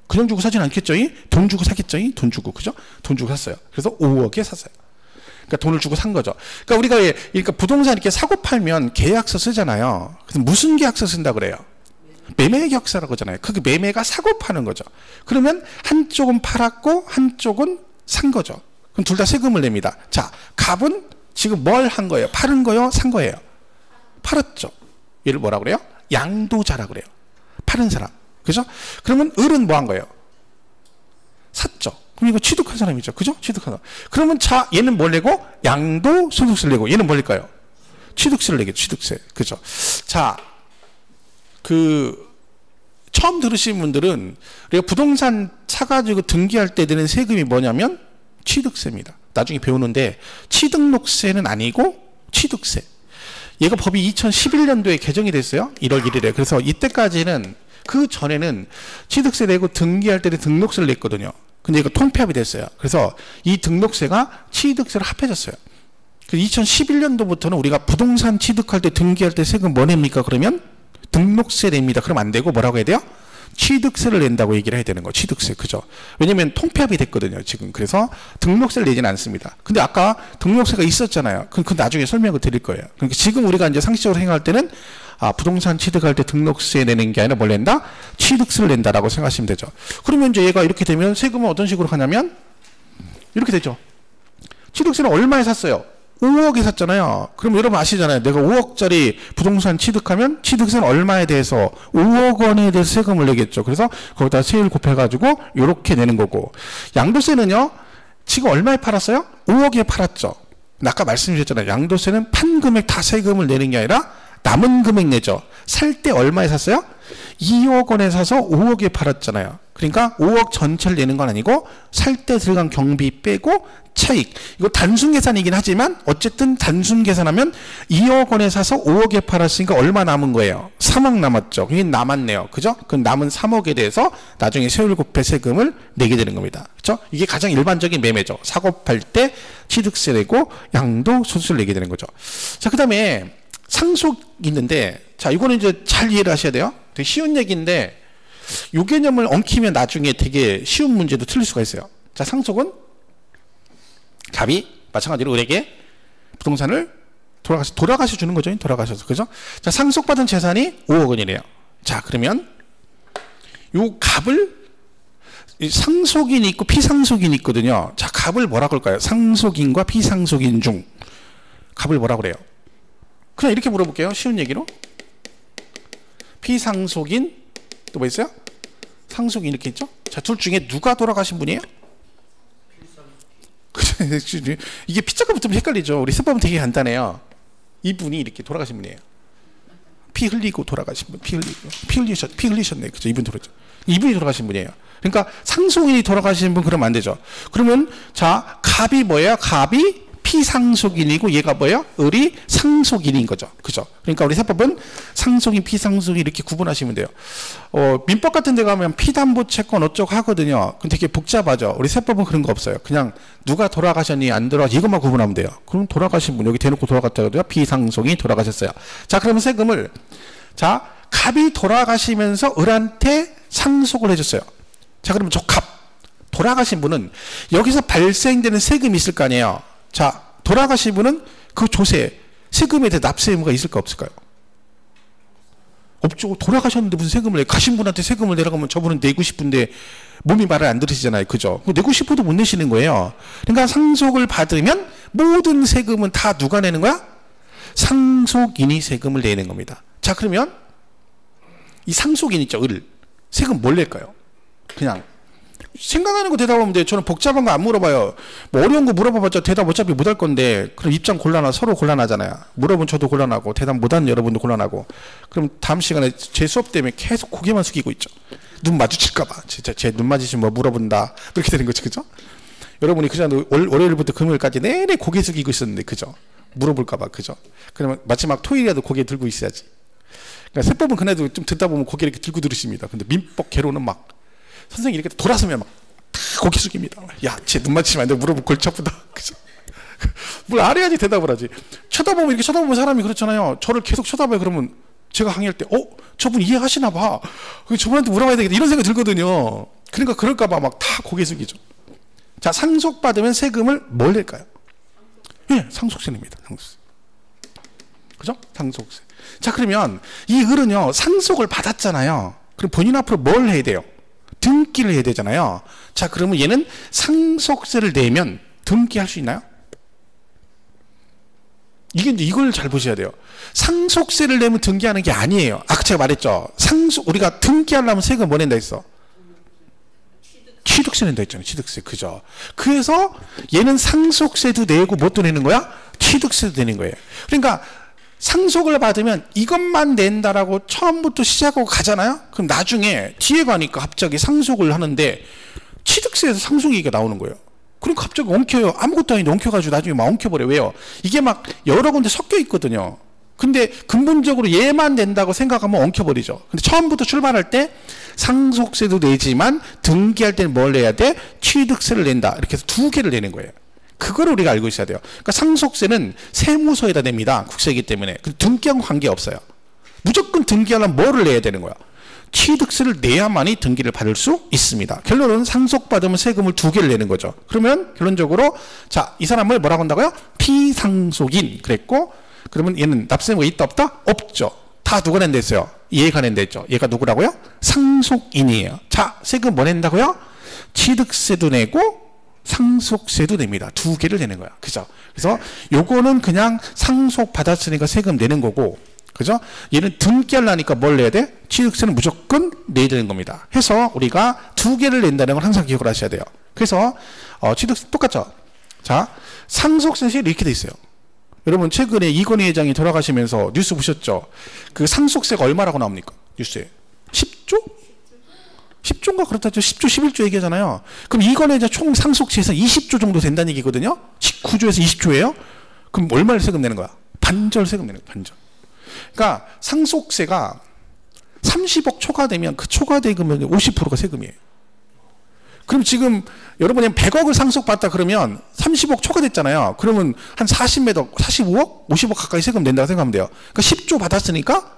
그냥 주고 사진 않겠죠? 돈 주고 사겠죠? 돈 주고, 그죠? 돈 주고 샀어요. 그래서 5억에 샀어요. 그러니까 돈을 주고 산 거죠. 그러니까 우리가 그러니까 부동산 이렇게 사고 팔면 계약서 쓰잖아요. 그래서 무슨 계약서 쓴다 그래요? 매매 계약서라고 하잖아요. 그 매매가 사고 파는 거죠. 그러면 한쪽은 팔았고 한쪽은 산 거죠. 그럼 둘 다 세금을 냅니다. 자, 갑은 지금 뭘 한 거예요? 팔은 거요? 산 거예요? 팔았죠. 얘를 뭐라 그래요? 양도자라 그래요. 파는 사람. 그죠? 그러면 을은 뭐 한 거예요? 샀죠. 그럼 이거 취득한 사람이죠. 그죠? 취득한 사람. 그러면 자, 얘는 뭘 내고? 양도 소득세를 내고, 얘는 뭘 낼까요? 취득세를 내겠죠. 취득세. 그죠? 자, 처음 들으신 분들은 우리가 부동산 사가지고 등기할 때 드는 세금이 뭐냐면 취득세입니다. 나중에 배우는데 취등록세는 아니고 취득세. 얘가 법이 2011년도에 개정이 됐어요. 1월 1일에. 그래서 이때까지는 그 전에는 취득세 내고 등기할 때는 등록세를 냈거든요. 근데 이거 통폐합이 됐어요. 그래서 이 등록세가 취득세로 합해졌어요. 2011년도부터는 우리가 부동산 취득할 때 등기할 때 세금 뭐 냅니까? 그러면 등록세 냅니다. 그럼 안 되고 뭐라고 해야 돼요? 취득세를 낸다고 얘기를 해야 되는 거. 취득세. 그죠? 왜냐면 통폐합이 됐거든요. 지금. 그래서 등록세를 내지는 않습니다. 근데 아까 등록세가 있었잖아요. 그 나중에 설명을 드릴 거예요. 그러니까 지금 우리가 이제 상식적으로 생각할 때는 부동산 취득할 때 등록세 내는 게 아니라 뭘 낸다? 취득세를 낸다라고 생각하시면 되죠. 그러면 이제 얘가 이렇게 되면 세금은 어떤 식으로 가냐면 이렇게 되죠. 취득세는 얼마에 샀어요? 5억에 샀잖아요. 그럼 여러분 아시잖아요. 내가 5억짜리 부동산 취득하면 취득세는 얼마에 대해서 5억 원에 대해서 세금을 내겠죠. 그래서 거기다 세율 곱해가지고 이렇게 내는 거고, 양도세는요. 지금 얼마에 팔았어요? 5억에 팔았죠. 아까 말씀드렸잖아요. 양도세는 판 금액 다 세금을 내는 게 아니라 남은 금액 내죠. 살 때 얼마에 샀어요? 2억 원에 사서 5억에 팔았잖아요. 그러니까 5억 전체를 내는 건 아니고 살 때 들어간 경비 빼고 차익. 이거 단순 계산이긴 하지만 어쨌든 단순 계산하면 2억 원에 사서 5억에 팔았으니까 얼마 남은 거예요? 3억 남았죠. 그게 남았네요. 그죠? 그 남은 3억에 대해서 나중에 세율 곱해 세금을 내게 되는 겁니다. 그죠? 이게 가장 일반적인 매매죠. 사고 팔 때 취득세 내고 양도 소득세를 내게 되는 거죠. 자, 그 다음에 상속이 있는데, 자, 이거는 이제 잘 이해를 하셔야 돼요. 되게 쉬운 얘기인데 이 개념을 엉키면 나중에 되게 쉬운 문제도 틀릴 수가 있어요. 자, 상속은 갑이 마찬가지로 을에게 부동산을 돌아가셔 주는 거죠. 돌아가셔서. 그죠? 자, 상속받은 재산이 5억 원이래요. 자, 그러면 요 갑을 상속인이 있고 피상속인이 있거든요. 자, 갑을 뭐라 그럴까요? 상속인과 피상속인 중 갑을 뭐라 그래요? 그냥 이렇게 물어볼게요. 쉬운 얘기로. 피상속인 또 뭐 있어요? 상속인 이렇게 있죠? 자, 둘 중에 누가 돌아가신 분이에요? 이게 피자가 붙으면 헷갈리죠. 우리 세법은 되게 간단해요. 이분이 이렇게 돌아가신 분이에요. 피 흘리고 돌아가신 분. 피 흘리셨네. 그죠? 이분이 돌아가신 분이에요. 그러니까 상속인이 돌아가신 분 그러면 안 되죠. 그러면 자, 갑이 뭐예요? 갑이 피상속인이고 얘가 뭐예요? 을이 상속인인 거죠. 그죠? 그러니까 우리 세법은 상속인, 피상속인 이렇게 구분하시면 돼요. 민법 같은 데 가면 피담보채권 어쩌고 하거든요. 근데 되게 복잡하죠. 우리 세법은 그런 거 없어요. 그냥 누가 돌아가셨니 안 돌아가셨니 이것만 구분하면 돼요. 그럼 돌아가신 분 여기 대놓고 돌아갔다고요. 피상속인이 돌아가셨어요. 자, 그러면 세금을 자, 갑이 돌아가시면서 을한테 상속을 해줬어요. 자, 그러면 저 갑 돌아가신 분은 여기서 발생되는 세금이 있을 거 아니에요. 자, 돌아가신 분은 그 조세, 세금에 대해 납세 의무가 있을까 없을까요? 없죠. 돌아가셨는데 무슨 세금을 내? 가신 분한테 세금을 내라고 하면 저분은 내고 싶은데 몸이 말을 안 들으시잖아요. 그죠? 내고 싶어도 못 내시는 거예요. 그러니까 상속을 받으면 모든 세금은 다 누가 내는 거야? 상속인이 세금을 내는 겁니다. 자, 그러면 이 상속인 있죠. 세금 뭘 낼까요? 그냥 생각나는 거 대답하면 돼요. 저는 복잡한 거 안 물어봐요. 뭐 어려운 거 물어봐봤자 대답 어차피 못 할 건데, 그럼 입장 곤란하, 서로 곤란하잖아요. 물어본 저도 곤란하고 대답 못하는 여러분도 곤란하고. 그럼 다음 시간에 제 수업 때문에 계속 고개만 숙이고 있죠. 눈 마주칠까봐. 진짜 제 눈 마주치면 뭐 물어본다. 그렇게 되는 거죠. 그죠? 여러분이 그전 월요일부터 금요일까지 내내 고개 숙이고 있었는데, 그죠? 물어볼까봐. 그죠? 그러면 마지막 토요일이라도 고개 들고 있어야지. 그러니까 세법은 그날도 좀 듣다 보면 고개 이렇게 들고 들으십니다. 근데 민법 개로는 막 선생님이 이렇게 돌아서면 막 다 고개 숙입니다. 야, 쟤 눈 맞추면 안 돼. 물어보고 골치 아프다. 그죠? 뭘 알아야지 대답을 하지. 쳐다보면 이렇게 쳐다보면 사람이 그렇잖아요. 저를 계속 쳐다봐요. 그러면 제가 항의할 때, 저분 이해하시나 봐. 저분한테 물어봐야 되겠다. 이런 생각이 들거든요. 그러니까 그럴까 봐 막 다 고개 숙이죠. 자, 상속받으면 세금을 뭘 낼까요? 예, 상속세 냅니다. 상속세. 그죠? 상속세. 자, 그러면 이 을은요, 상속을 받았잖아요. 그럼 본인 앞으로 뭘 해야 돼요? 등기를 해야 되잖아요. 자, 그러면 얘는 상속세를 내면 등기할 수 있나요? 이걸 잘 보셔야 돼요. 상속세를 내면 등기하는 게 아니에요. 아까 제가 말했죠. 우리가 등기하려면 세금 뭐 낸다 했어? 취득세 낸다 했잖아요. 취득세. 그죠? 그래서 얘는 상속세도 내고 뭣도 내는 거야? 취득세도 내는 거예요. 그러니까 상속을 받으면 이것만 낸다라고 처음부터 시작하고 가잖아요. 그럼 나중에 뒤에 가니까 갑자기 상속을 하는데 취득세에서 상속이익이 나오는 거예요. 그럼 갑자기 엉켜요. 아무것도 아닌데 엉켜가지고 나중에 막 엉켜버려요. 왜요? 이게 막 여러 군데 섞여 있거든요. 근데 근본적으로 얘만 낸다고 생각하면 엉켜버리죠. 근데 처음부터 출발할 때 상속세도 내지만 등기할 때는 뭘 내야 돼? 취득세를 낸다. 이렇게 해서 두 개를 내는 거예요. 그걸 우리가 알고 있어야 돼요. 그러니까 상속세는 세무서에다 냅니다. 국세이기 때문에. 등기하고 관계없어요. 무조건 등기하려면 뭐를 내야 되는 거야? 취득세를 내야만이 등기를 받을 수 있습니다. 결론은 상속받으면 세금을 두 개를 내는 거죠. 그러면 결론적으로 자, 이 사람을 뭐라고 한다고요? 피상속인 그랬고, 그러면 얘는 납세의무가 있다 없다? 없죠. 다 누가 낸다 했어요? 얘가 낸다 했죠. 얘가 누구라고요? 상속인이에요. 자, 세금 뭐 낸다고요? 취득세도 내고 상속세도 냅니다. 두 개를 내는 거야. 그죠? 그래서 요거는 그냥 상속 받았으니까 세금 내는 거고, 그죠? 얘는 등기하려니까 뭘 내야 돼? 취득세는 무조건 내야 되는 겁니다. 해서 우리가 두 개를 낸다는 걸 항상 기억을 하셔야 돼요. 그래서 취득세 똑같죠? 자, 상속세 이렇게 돼 있어요. 여러분 최근에 이건희 회장이 돌아가시면서 뉴스 보셨죠? 그 상속세가 얼마라고 나옵니까? 뉴스에 10조? 10조인가 그렇다죠. 10조, 11조 얘기하잖아요. 그럼 이건희 회장 총 상속세에서 20조 정도 된다는 얘기거든요. 19조에서 20조예요. 그럼 얼마를 세금 내는 거야? 반절 세금 내는 거야. 반절. 그러니까 상속세가 30억 초과되면 그 초과대금의 50%가 세금이에요. 그럼 지금 여러분이 100억을 상속받다 그러면 30억 초과됐잖아요. 그러면 한 40몇, 45억? 50억 가까이 세금 낸다고 생각하면 돼요. 그러니까 10조 받았으니까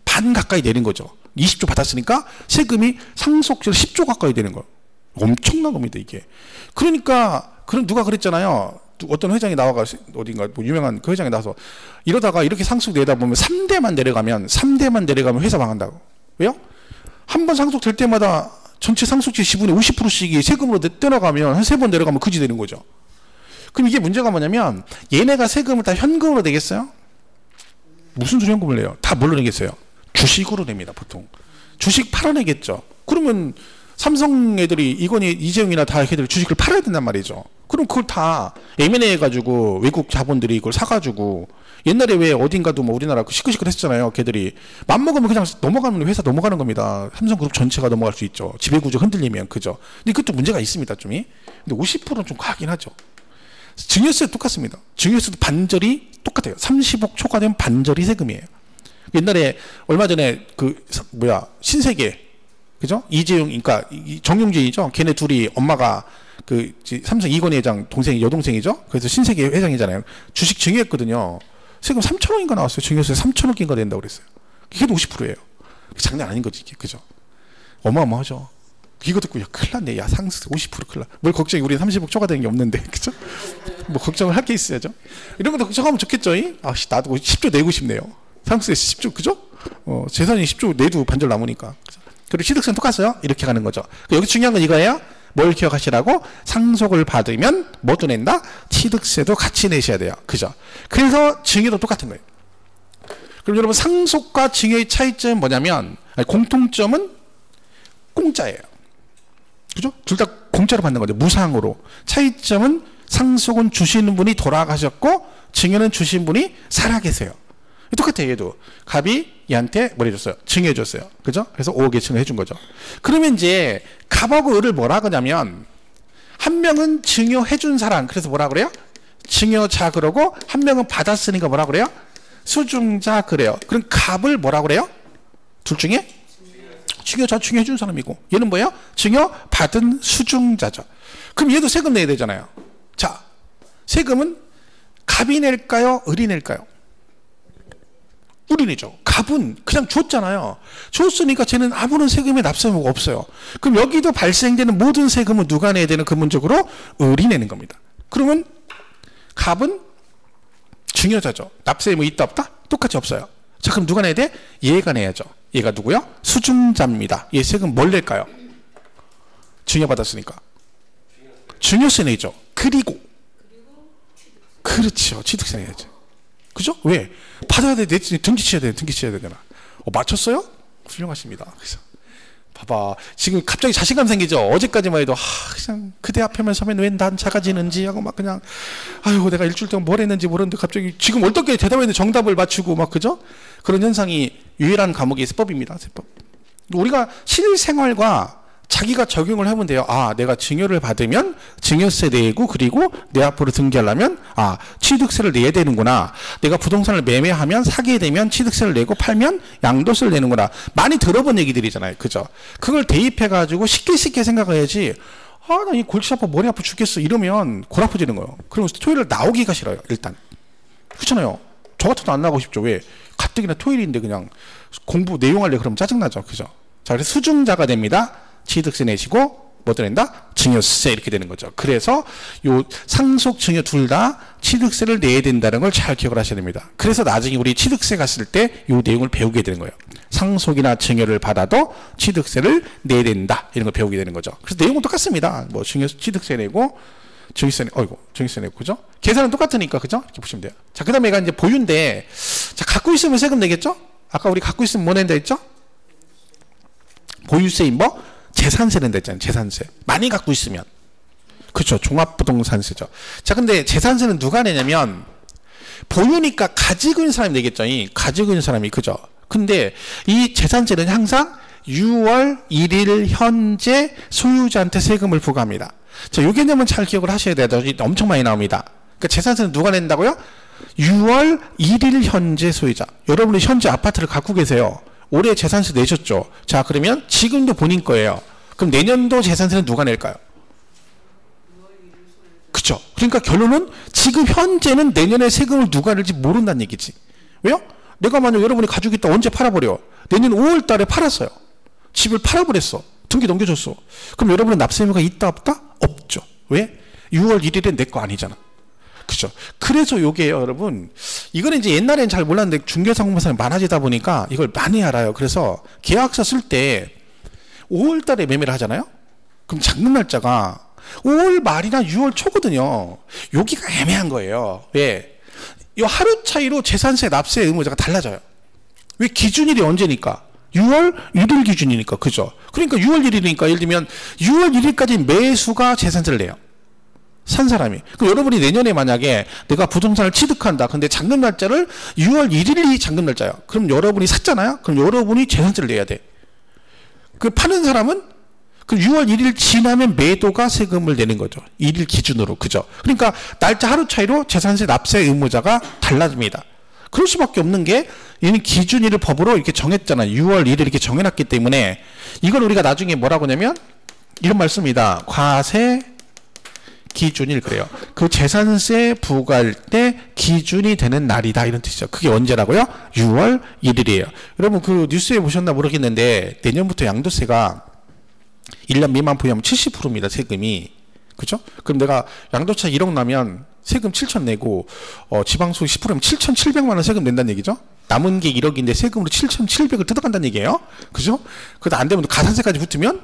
반 가까이 내는 거죠. 20조 받았으니까 세금이 상속세로 10조 가까이 되는 거예요. 엄청난 겁니다, 이게. 그러니까 누가 그랬잖아요. 어떤 회장이 나와가 어딘가 뭐 유명한 그 회장이 나와서 이러다가 이렇게 상속 내다 보면 3대만 내려가면 회사 망한다고. 왜요? 한 번 상속될 때마다 전체 상속세 지분의 50%씩이 세금으로 떼어가면 한 3번 내려가면 그지 되는 거죠. 그럼 이게 문제가 뭐냐면 얘네가 세금을 다 현금으로 내겠어요? 무슨 소리 현금을 내요? 다 뭘로 내겠어요? 주식으로 냅니다, 보통. 주식 팔아내겠죠. 그러면 삼성 애들이 이재용이나 다 걔들 주식을 팔아야 된단 말이죠. 그럼 그걸 다 M&A 해가지고 외국 자본들이 이걸 사가지고 옛날에 왜 어딘가도 뭐 우리나라 시끌시끌 했잖아요. 걔들이 맘먹으면 그냥 넘어가는 회사 넘어가는 겁니다. 삼성그룹 전체가 넘어갈 수 있죠. 지배구조 흔들리면. 그죠? 근데 그것도 문제가 있습니다, 좀이. 근데 50%는 좀 과하긴 하죠. 증여세도 똑같습니다. 증여세도 반절이 똑같아요. 30억 초과되면 반절이 세금이에요. 옛날에 얼마 전에 신세계, 그죠? 이재용, 그러니까 정용진이죠. 걔네 둘이 엄마가 그 삼성 이건희 회장 동생이 여동생이죠. 그래서 신세계 회장이잖아요. 주식 증여했거든요. 세금 3천억인가 나왔어요. 증여세 3천억인가 된다고 그랬어요. 그게 50%예요. 장난 아닌 거지, 이게. 그죠? 어마어마하죠. 이거 듣고 야 큰일 났네. 야 상속세 50% 큰일 나. 뭘 걱정이, 우리 30억 초과되는 게 없는데. 그죠? 뭐 걱정을 할 게 있어야죠. 이런 것도 걱정하면 좋겠죠. 나도 10조 내고 싶네요. 상속세 10조, 그죠? 재산이 10조 내도 반절 남으니까. 그리고 취득세는 똑같아요. 이렇게 가는 거죠. 여기 중요한 건 이거예요. 뭘 기억하시라고? 상속을 받으면 뭐도 낸다? 취득세도 같이 내셔야 돼요. 그죠? 그래서 증여도 똑같은 거예요. 그럼 여러분 상속과 증여의 차이점은 뭐냐면, 공통점은 공짜예요. 그죠? 둘 다 공짜로 받는 거죠. 무상으로. 차이점은 상속은 주시는 분이 돌아가셨고 증여는 주신 분이 살아계세요. 똑같아요. 얘도 갑이 얘한테 뭘 해줬어요? 증여해줬어요. 그죠? 그래서 5억의 증여 해준 거죠. 그러면 이제 갑하고 을을 뭐라 그러냐면, 한 명은 증여해준 사람, 그래서 뭐라 그래요? 증여자 그러고, 한 명은 받았으니까 뭐라 그래요? 수중자 그래요. 그럼 갑을 뭐라 그래요? 둘 중에? 증여자, 증여해준 사람이고, 얘는 뭐예요? 증여받은 수중자죠. 그럼 얘도 세금 내야 되잖아요. 자, 세금은 갑이 낼까요? 을이 낼까요? 을이 내죠. 갑은 그냥 줬잖아요. 줬으니까 쟤는 아무런 세금에 납세 의무가 없어요. 그럼 여기도 발생되는 모든 세금은 누가 내야 되는? 근본적으로 을이 내는 겁니다. 그러면 갑은 증여자죠. 납세 의무 있다 없다? 똑같이 없어요. 자, 그럼 누가 내야 돼? 얘가 내야죠. 얘가 누구요? 수중자입니다. 얘 세금 뭘 낼까요? 증여받았으니까 증여세 내죠. 그리고 그렇죠. 취득세 내야죠. 그죠? 왜? 받아야 돼. 등기 치셔야 돼. 등기 치셔야 되잖아. 맞췄어요? 훌륭하십니다. 그래서 봐봐. 지금 갑자기 자신감 생기죠? 어제까지만 해도 그냥 그대 앞에만 서면 왜 난 작아지는지 하고 막 그냥 아유 내가 일주일 동안 뭘 했는지 모르는데 갑자기 지금 어떻게 대답했는데 정답을 맞추고 막 그죠? 그런 현상이 유일한 과목이 세법입니다. 세법. 우리가 실생활과 자기가 적용을 해보면 돼요. 아, 내가 증여를 받으면 증여세 내고, 그리고 내 앞으로 등기하려면 취득세를 내야 되는구나. 내가 부동산을 매매하면 사게 되면 취득세를 내고, 팔면 양도세를 내는구나. 많이 들어본 얘기들이잖아요. 그죠? 그걸 대입해가지고 쉽게 생각해야지. 나 이 골치 아파, 머리 아파 죽겠어. 이러면 골 아파지는 거예요. 그럼 토요일을 나오기가 싫어요. 일단. 그렇잖아요. 저 같아도 안 나가고 싶죠. 왜? 가뜩이나 토요일인데 그냥 공부 내용할래 그러면 짜증나죠. 그죠? 자, 그래서 수중자가 됩니다. 취득세 내시고 뭐 낸다? 증여세 이렇게 되는 거죠. 그래서 요 상속 증여 둘 다 취득세를 내야 된다는 걸 잘 기억을 하셔야 됩니다. 그래서 나중에 우리 취득세 갔을 때 요 내용을 배우게 되는 거예요. 상속이나 증여를 받아도 취득세를 내야 된다 이런 걸 배우게 되는 거죠. 그래서 내용은 똑같습니다. 뭐 취득세 내고 증여세 내고 그죠? 계산은 똑같으니까 그죠? 이렇게 보시면 돼요. 자, 그다음에 얘가 이제 보유인데, 자, 갖고 있으면 세금 내겠죠? 아까 우리 갖고 있으면 뭐 낸다 했죠? 보유세인 뭐? 재산세 낸다 했잖아요. 재산세. 많이 갖고 있으면. 그렇죠. 종합부동산세죠. 자, 근데 재산세는 누가 내냐면, 보유니까 가지고 있는 사람이 내겠죠. 가지고 있는 사람이. 그죠? 근데 이 재산세는 항상 6월 1일 현재 소유자한테 세금을 부과합니다. 자, 요 개념은 잘 기억을 하셔야 돼요. 엄청 많이 나옵니다. 그러니까 재산세는 누가 낸다고요? 6월 1일 현재 소유자. 여러분이 현재 아파트를 갖고 계세요. 올해 재산세 내셨죠? 자, 그러면 지금도 본인 거예요. 그럼 내년도 재산세는 누가 낼까요? 그쵸? 그러니까 결론은 지금 현재는 내년에 세금을 누가 낼지 모른다는 얘기지. 왜요? 내가 만약 여러분이 가지고 있다 언제 팔아버려? 내년 5월 달에 팔았어요. 집을 팔아버렸어. 등기 넘겨줬어. 그럼 여러분은 납세 의무가 있다 없다? 없죠. 왜? 6월 1일은 내 거 아니잖아. 그죠? 그래서 요게요, 여러분. 이거는 이제 옛날엔 잘 몰랐는데 중개상공사는 많아지다 보니까 이걸 많이 알아요. 그래서 계약서 쓸 때 5월 달에 매매를 하잖아요? 그럼 잔금 날짜가 5월 말이나 6월 초거든요. 여기가 애매한 거예요. 왜? 이 하루 차이로 재산세 납세 의무자가 달라져요. 왜? 기준일이 언제니까? 6월 1일 기준이니까. 그죠? 그러니까 6월 1일이니까 예를 들면 6월 1일까지 매수가 재산세를 내요. 산 사람이. 그럼 여러분이 내년에 만약에 내가 부동산을 취득한다. 근데 잔금 날짜를 6월 1일이 잔금 날짜예요. 그럼 여러분이 샀잖아요. 그럼 여러분이 재산세를 내야 돼. 그 파는 사람은 그 6월 1일 지나면 매도가 세금을 내는 거죠. 1일 기준으로. 그죠? 그러니까 날짜 하루 차이로 재산세 납세 의무자가 달라집니다. 그럴 수밖에 없는 게 얘는 기준일을 법으로 이렇게 정했잖아요. 6월 1일 이렇게 정해놨기 때문에 이걸 우리가 나중에 뭐라고 하냐면 이런 말 씁니다. 과세 기준일 그래요. 그 재산세 부과할 때 기준이 되는 날이다 이런 뜻이죠. 그게 언제라고요? 6월 1일이에요. 여러분 그 뉴스에 보셨나 모르겠는데 내년부터 양도세가 1년 미만 부여하면 70%입니다. 세금이. 그죠? 그럼 내가 양도차 1억 나면 세금 7천 내고 지방소득 10%면 7,700만 원 세금 낸다는 얘기죠? 남은 게 1억인데 세금으로 7,700을 뜯어간다는 얘기예요. 그죠? 그래도 안 되면 가산세까지 붙으면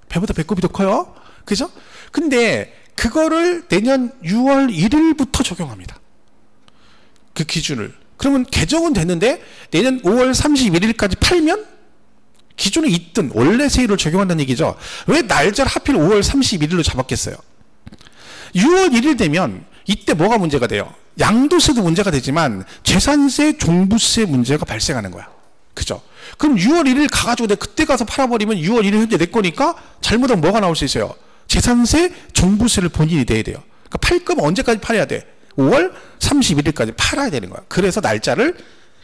배보다 배꼽이 더 커요. 그죠? 근데 그거를 내년 6월 1일부터 적용합니다. 그 기준을. 그러면 개정은 됐는데 내년 5월 31일까지 팔면 기존에 있던 원래 세율을 적용한다는 얘기죠. 왜 날짜를 하필 5월 31일로 잡았겠어요? 6월 1일 되면 이때 뭐가 문제가 돼요? 양도세도 문제가 되지만 재산세, 종부세 문제가 발생하는 거야. 그죠? 그럼 6월 1일 가가지고 내가 그때 가서 팔아버리면 6월 1일 현재 내 거니까 잘못하면 뭐가 나올 수 있어요? 재산세, 종부세를 본인이 내야 돼요. 그러니까 팔 거면 언제까지 팔아야 돼? 5월 31일까지 팔아야 되는 거야. 그래서 날짜를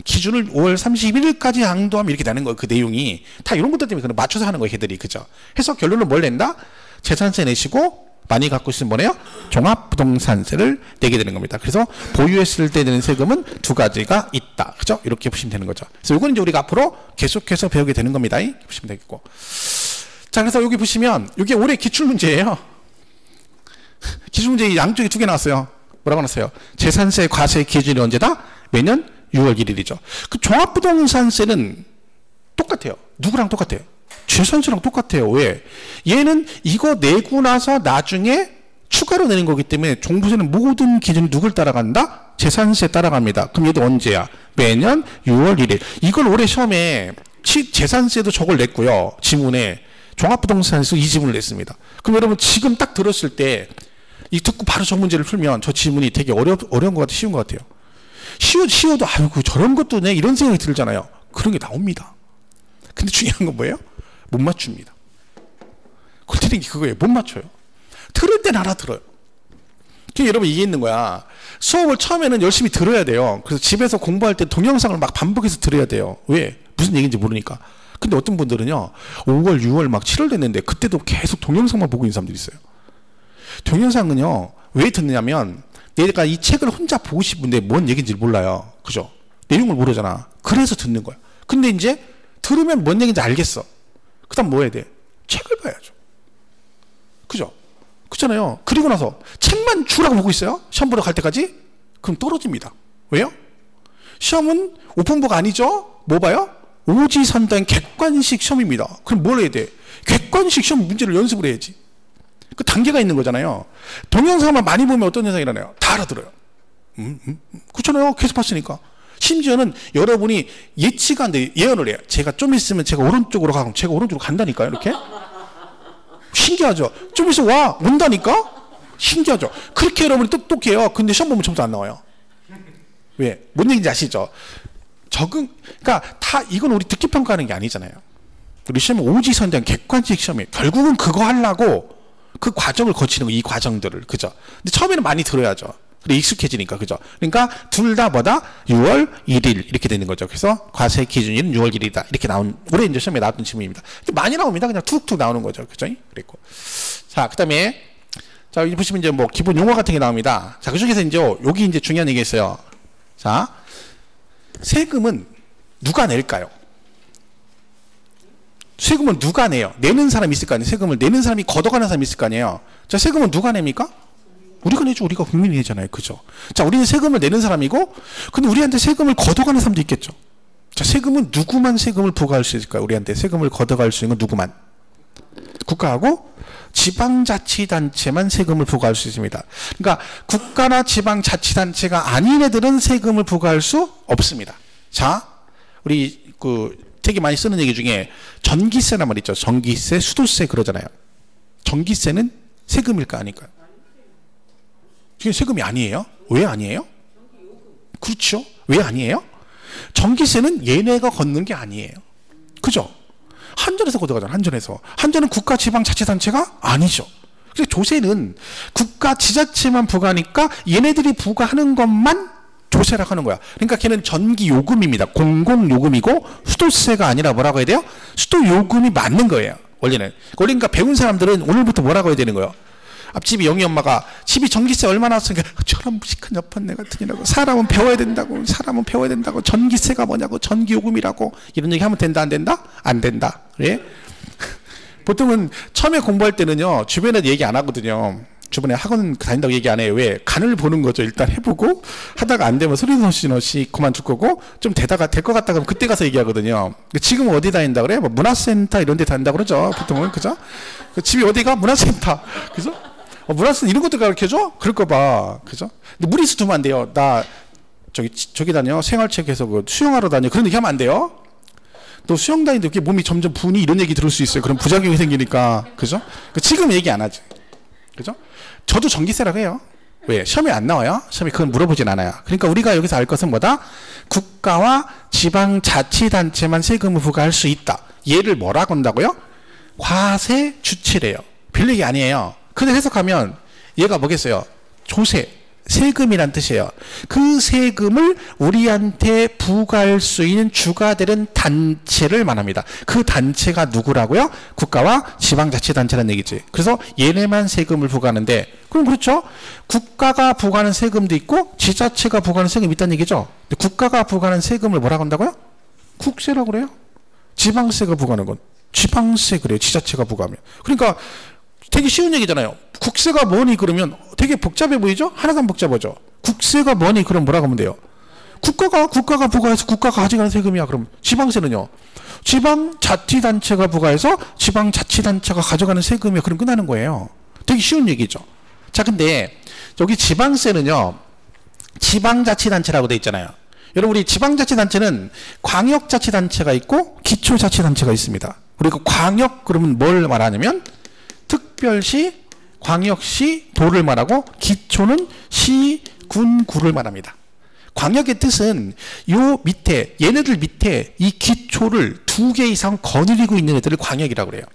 기준을 5월 31일까지 양도하면 이렇게 되는 거예요. 그 내용이 다 이런 것들 때문에 그냥 맞춰서 하는 거예요. 걔들이. 그죠? 해서 결론은 뭘 낸다? 재산세 내시고 많이 갖고 있으면 뭐래요? 종합부동산세를 내게 되는 겁니다. 그래서 보유했을 때 내는 세금은 두 가지가 있다. 그죠? 이렇게 보시면 되는 거죠. 그래서 이건 이제 우리가 앞으로 계속해서 배우게 되는 겁니다. 이렇게 보시면 되겠고. 자, 그래서 여기 보시면 이게 올해 기출문제예요. 기출문제 양쪽에 두 개 나왔어요. 뭐라고 나왔어요? 재산세 과세 기준이 언제다? 매년 6월 1일이죠. 그 종합부동산세는 똑같아요. 누구랑 똑같아요? 재산세랑 똑같아요. 왜? 얘는 이거 내고 나서 나중에 추가로 내는 거기 때문에 종부세는 모든 기준이 누굴 따라간다? 재산세 따라갑니다. 그럼 얘도 언제야? 매년 6월 1일. 이걸 올해 시험에 재산세도 저걸 냈고요. 지문에 종합부동산에서 이 지문을 냈습니다. 그럼 여러분 지금 딱 들었을 때 이 듣고 바로 저 문제를 풀면 저 지문이 되게 어려운 것 같아요. 쉬운 것 같아요. 쉬워도 아이고 저런 것도 내 이런 생각이 들잖아요. 그런 게 나옵니다. 근데 중요한 건 뭐예요? 못 맞춥니다. 꼴찌는 게 그거예요. 못 맞춰요. 들을 땐 알아들어요. 그러니까 여러분 이게 있는 거야. 수업을 처음에는 열심히 들어야 돼요. 그래서 집에서 공부할 때 동영상을 막 반복해서 들어야 돼요. 왜? 무슨 얘기인지 모르니까. 근데 어떤 분들은요 5월 6월 막 7월 됐는데 그때도 계속 동영상만 보고 있는 사람들이 있어요. 동영상은요 왜 듣느냐면 내가 이 책을 혼자 보고 싶은데 뭔 얘기인지 몰라요. 그죠? 내용을 모르잖아. 그래서 듣는 거야. 근데 이제 들으면 뭔 얘기인지 알겠어. 그 다음 뭐 해야 돼? 책을 봐야죠. 그죠? 그렇잖아요. 그리고 나서 책만 주라고 보고 있어요. 시험 보러 갈 때까지? 그럼 떨어집니다. 왜요? 시험은 오픈부가 아니죠? 뭐 봐요? 오지선단 객관식 시험입니다. 그럼 뭘 해야 돼? 객관식 시험 문제를 연습을 해야지. 그 단계가 있는 거잖아요. 동영상만 많이 보면 어떤 현상이 일어나요? 다 알아들어요. 그렇잖아요. 계속 봤으니까. 심지어는 여러분이 예치가 안 돼. 예언을 해요. 제가 좀 있으면 제가 오른쪽으로 가고 제가 오른쪽으로 간다니까요. 이렇게. 신기하죠. 좀 있으면 온다니까. 신기하죠. 그렇게 여러분이 똑똑해요. 근데 시험 보면 점수 안 나와요. 왜? 뭔 얘기인지 아시죠? 그러니까 다 이건 우리 듣기 평가하는 게 아니잖아요. 우리 시험은 오지선장 객관식 시험이에요. 결국은 그거 하려고 그 과정을 거치는 거, 이 과정들을. 그죠? 근데 처음에는 많이 들어야죠. 그래, 익숙해지니까. 그죠? 그러니까 둘 다 뭐다? 6월 1일 이렇게 되는 거죠. 그래서 과세 기준일은 6월 1일이다. 이렇게 나온, 올해 이제 시험에 나왔던 질문입니다. 많이 나옵니다. 그냥 툭툭 나오는 거죠. 그죠? 그랬고. 자, 그 다음에, 자, 여기 보시면 이제 뭐 기본 용어 같은 게 나옵니다. 자, 그 중에서 이제 여기 이제 중요한 얘기 있어요. 자, 세금은 누가 낼까요? 세금은 누가 내요? 내는 사람이 있을 거 아니에요? 세금을 내는 사람이 걷어가는 사람이 있을 거 아니에요? 자, 세금은 누가 냅니까? 우리가 내죠. 우리가 국민이 내잖아요. 그죠? 자, 우리는 세금을 내는 사람이고, 근데 우리한테 세금을 걷어가는 사람도 있겠죠. 자, 세금은 누구만 세금을 부과할 수 있을까요? 우리한테 세금을 걷어갈 수 있는 건 누구만? 국가하고 지방자치단체만 세금을 부과할 수 있습니다. 그러니까 국가나 지방자치단체가 아닌 애들은 세금을 부과할 수 없습니다. 자, 우리 되게 많이 쓰는 얘기 중에 전기세란 말 있죠. 전기세, 수도세 그러잖아요. 전기세는 세금일까 아닐까요? 이게 세금이 아니에요? 왜 아니에요? 그렇죠. 왜 아니에요? 전기세는 얘네가 걷는 게 아니에요. 그죠? 한전에서 걷어가잖아. 한전에서. 한전은 국가 지방자치단체가 아니죠. 그래서 조세는 국가 지자체만 부과하니까 얘네들이 부과하는 것만 조세라고 하는 거야. 그러니까 걔는 전기요금입니다. 공공요금이고 수도세가 아니라 뭐라고 해야 돼요? 수도요금이 맞는 거예요. 원래는. 그러니까 배운 사람들은 오늘부터 뭐라고 해야 되는 거예요? 앞집이 영희 엄마가 집이 전기세 얼마나 왔으니까 저런 무식한 여판내 같으니라고. 사람은 배워야 된다고. 사람은 배워야 된다고. 전기세가 뭐냐고. 전기요금이라고. 이런 얘기 하면 된다 안 된다? 안 된다. 그래? 보통은 처음에 공부할 때는요. 주변에 얘기 안 하거든요. 주변에 학원 다닌다고 얘기 안 해요. 왜? 간을 보는 거죠. 일단 해보고 하다가 안 되면 소리없이 그만둘 거고 좀 되다가 될 것 같다 그러면 그때 가서 얘기하거든요. 지금 어디 다닌다 그래? 뭐 문화센터 이런 데 다닌다 그러죠. 보통은. 그죠? 집이 어디가? 문화센터. 그죠? 문화센터 이런 것도 가르쳐줘? 그럴 거 봐. 그죠? 근데 무리수 두면 안 돼요. 나 저기 다녀. 생활체육에서 그 수영하러 다녀. 그런 얘기 하면 안 돼요. 또 수영 다니는데 이렇게 몸이 점점 부니 이런 얘기 들을 수 있어요. 그럼 부작용이 생기니까. 그죠? 지금 얘기 안 하지. 그죠? 저도 전기세라고 해요. 왜? 시험에 안 나와요. 시험에 그건 물어보진 않아요. 그러니까 우리가 여기서 알 것은 뭐다? 국가와 지방자치단체만 세금을 부과할 수 있다. 얘를 뭐라고 한다고요? 과세 주체래요. 별 얘기 아니에요. 근데 해석하면 얘가 뭐겠어요? 조세. 세금이란 뜻이에요. 그 세금을 우리한테 부과할 수 있는 주가 되는 단체를 말합니다. 그 단체가 누구라고요? 국가와 지방자치단체라는 얘기지. 그래서 얘네만 세금을 부과하는데 그럼 그렇죠. 국가가 부과하는 세금도 있고 지자체가 부과하는 세금이 있다는 얘기죠. 근데 국가가 부과하는 세금을 뭐라고 한다고요? 국세라고 그래요. 지방세가 부과하는 건 지방세 그래요. 지자체가 부과하면. 그러니까 되게 쉬운 얘기잖아요. 국세가 뭐니 그러면 되게 복잡해 보이죠? 하나도 안 복잡하죠. 국세가 뭐니 그럼 뭐라고 하면 돼요? 국가가 부과해서 국가가 가져가는 세금이야. 그럼 지방세는요? 지방자치단체가 부과해서 지방자치단체가 가져가는 세금이야. 그럼 끝나는 거예요. 되게 쉬운 얘기죠. 자, 근데 여기 지방세는요. 지방자치단체라고 돼 있잖아요. 여러분 우리 지방자치단체는 광역자치단체가 있고 기초자치단체가 있습니다. 우리가 광역 그러면 뭘 말하냐면 특별시, 광역시, 도를 말하고 기초는 시, 군, 구를 말합니다. 광역의 뜻은 요 밑에 얘네들 밑에 이 기초를 2개 이상 거느리고 있는 애들을 광역이라고 그래요.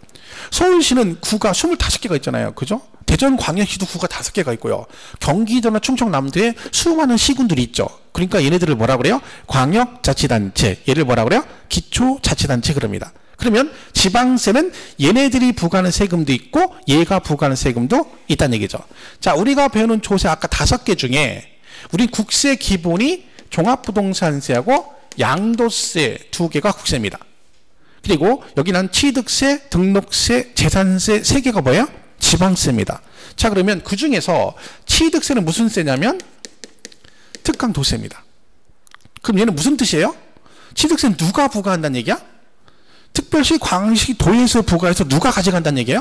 서울시는 구가 25개가 있잖아요. 그죠? 대전광역시도 구가 5개가 있고요. 경기도나 충청남도에 수많은 시군들이 있죠. 그러니까 얘네들을 뭐라 그래요? 광역자치단체. 얘를 뭐라 그래요? 기초자치단체 그럽니다. 그러면 지방세는 얘네들이 부과하는 세금도 있고 얘가 부과하는 세금도 있다는 얘기죠. 자, 우리가 배우는 조세 아까 5개 중에 우리 국세 기본이 종합부동산세하고 양도세 2개가 국세입니다. 그리고 여기는 취득세, 등록세, 재산세 3개가 뭐예요? 지방세입니다. 자, 그러면 그 중에서 취득세는 무슨 세냐면 특강도세입니다. 그럼 얘는 무슨 뜻이에요? 취득세는 누가 부과한다는 얘기야? 특별시, 광역시, 도에서 부과해서 누가 가져간다는 얘기예요?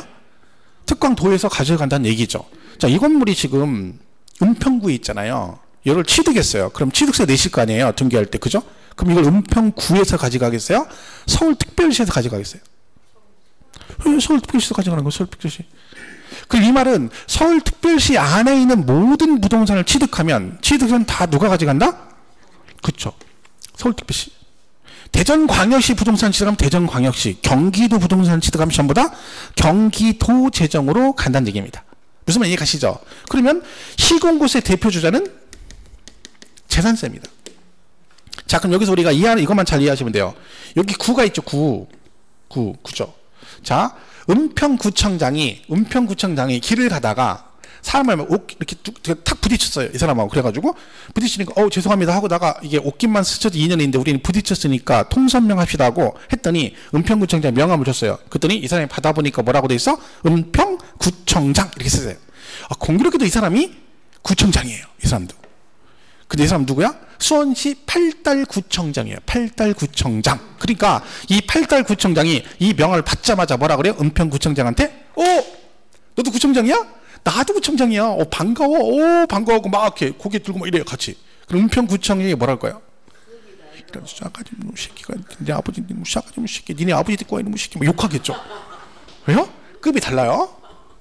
특광도에서 가져간다는 얘기죠. 자, 이 건물이 지금 은평구에 있잖아요. 이걸 취득했어요. 그럼 취득세 내실 거 아니에요? 등기할 때. 그죠? 그럼 이걸 은평구에서 가져가겠어요? 서울특별시에서 가져가겠어요? 서울특별시에서 가져가는 거예요. 서울특별시. 그럼 이 말은 서울특별시 안에 있는 모든 부동산을 취득하면 취득세는 다 누가 가져간다? 그렇죠. 서울특별시. 대전광역시 부동산 취득하면 대전광역시, 경기도 부동산 취득하면 전부 다 경기도 재정으로 간다는 얘기입니다. 무슨 말 이해가시죠? 그러면 시공구세 대표 주자는 재산세입니다. 자, 그럼 여기서 우리가 이것만 잘 이해하시면 돼요. 여기 구가 있죠. 구죠. 자, 은평구청장이 길을 가다가 사람을 이렇게 탁 부딪혔어요. 이 사람하고. 그래가지고 부딪히니까 죄송합니다 하고다가 이게 옷깃만 스쳐도 2년인데 우리는 부딪혔으니까 통선명 합시다 하고 했더니 은평구청장 명함을 줬어요. 그랬더니 이 사람이 받아보니까 뭐라고 돼 있어? 은평구청장 이렇게 쓰세요. 공교롭게도 이 사람이 구청장이에요. 이 사람도. 근데 이 사람 누구야? 수원시 팔달구청장이에요. 팔달구청장. 그러니까 이 팔달구청장이 이 명함을 받자마자 뭐라 그래요? 은평구청장한테 너도 구청장이야? 나도 구청장이야. 반가워. 반가워하고 막 이렇게 고개 들고 막 이래요. 같이. 그럼 은평구청장이 뭐라 할 거야? 이런 싸가지 없는 새끼가 내 아버지 싸가지 없는 새끼 니네 아버지 데리고 와 이놈의 새끼 막 욕하겠죠. 왜요? 급이 달라요.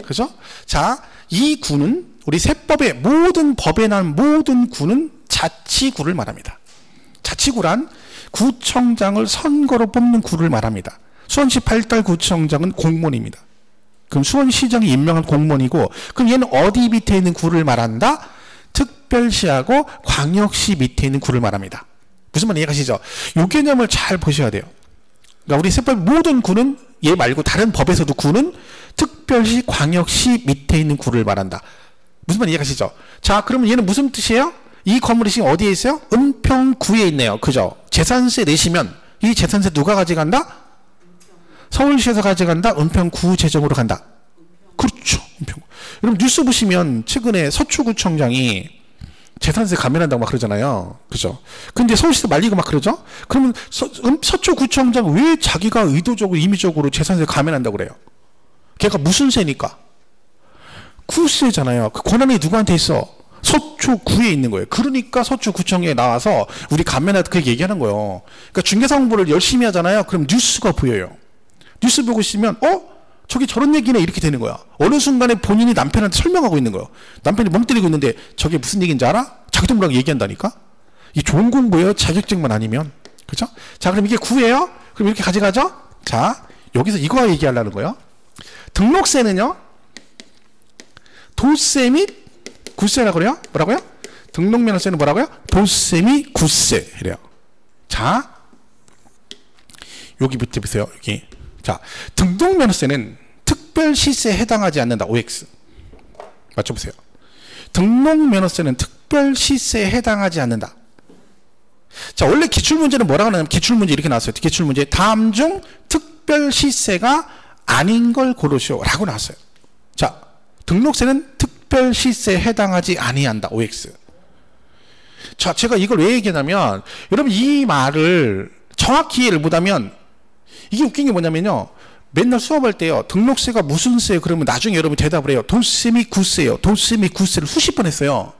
그죠? 자, 이 구는 우리 세법의 모든 법에 난 모든 구는 자치구를 말합니다. 자치구란 구청장을 선거로 뽑는 구를 말합니다. 수원시 팔달구청장은 공무원입니다. 그럼 수원시장이 임명한 공무원이고 그럼 얘는 어디 밑에 있는 구를 말한다? 특별시하고 광역시 밑에 있는 구를 말합니다. 무슨 말 이해가시죠? 이 개념을 잘 보셔야 돼요. 그러니까 우리 세법 모든 구는 얘 말고 다른 법에서도 구는 특별시, 광역시 밑에 있는 구를 말한다. 무슨 말 이해가시죠? 자, 그러면 얘는 무슨 뜻이에요? 이 건물이 지금 어디에 있어요? 은평구에 있네요. 그죠? 재산세 내시면 이 재산세 누가 가져간다? 서울시에서 가져간다? 은평구 재정으로 간다? 그렇죠. 은평구. 여러분 뉴스 보시면 최근에 서초구청장이 재산세 감면한다고 막 그러잖아요. 그죠? 근데 서울시도 말리고 막 그러죠? 그러면 서초구청장 왜 자기가 의도적으로 임의적으로 재산세 감면한다고 그래요? 걔가 무슨 세니까? 구세잖아요. 그 권한이 누구한테 있어? 서초구에 있는 거예요. 그러니까 서초구청에 나와서 우리 감면하다 그 얘기하는 거예요. 그러니까 중개사 홍보를 열심히 하잖아요. 그럼 뉴스가 보여요. 뉴스 보고 있으면 저기 저런 얘기네 이렇게 되는 거야. 어느 순간에 본인이 남편한테 설명하고 있는 거예요. 남편이 멍 때리고 있는데 저게 무슨 얘기인지 알아? 자기도 모르게 얘기한다니까? 이게 좋은 공부예요. 자격증만 아니면. 그죠? 자, 그럼 이게 구예요? 그럼 이렇게 가져가죠? 자, 여기서 이거 얘기하려는 거예요. 등록세는요. 도세 및 구세라고 그래요? 뭐라고요? 등록면허세는 뭐라고요? 도세 및 구세 이래요. 자, 여기 밑에 보세요. 여기. 자, 등록면허세는 특별시세에 해당하지 않는다. OX. 맞춰보세요. 등록면허세는 특별시세에 해당하지 않는다. 자, 원래 기출문제는 뭐라고 하냐면 기출문제 이렇게 나왔어요. 기출문제 다음 중 특별시세가 아닌 걸 고르시오 라고 나왔어요. 자, 등록세는 특별시세에 해당하지 아니한다. OX. 자, 제가 이걸 왜 얘기하냐면 여러분 이 말을 정확히 이해를 못하면 이게 웃긴 게 뭐냐면요. 맨날 수업할 때요. 등록세가 무슨 세요? 그러면 나중에 여러분이 대답을 해요. 도세 및 구세요. 도세 및 구세를 수십 번 했어요.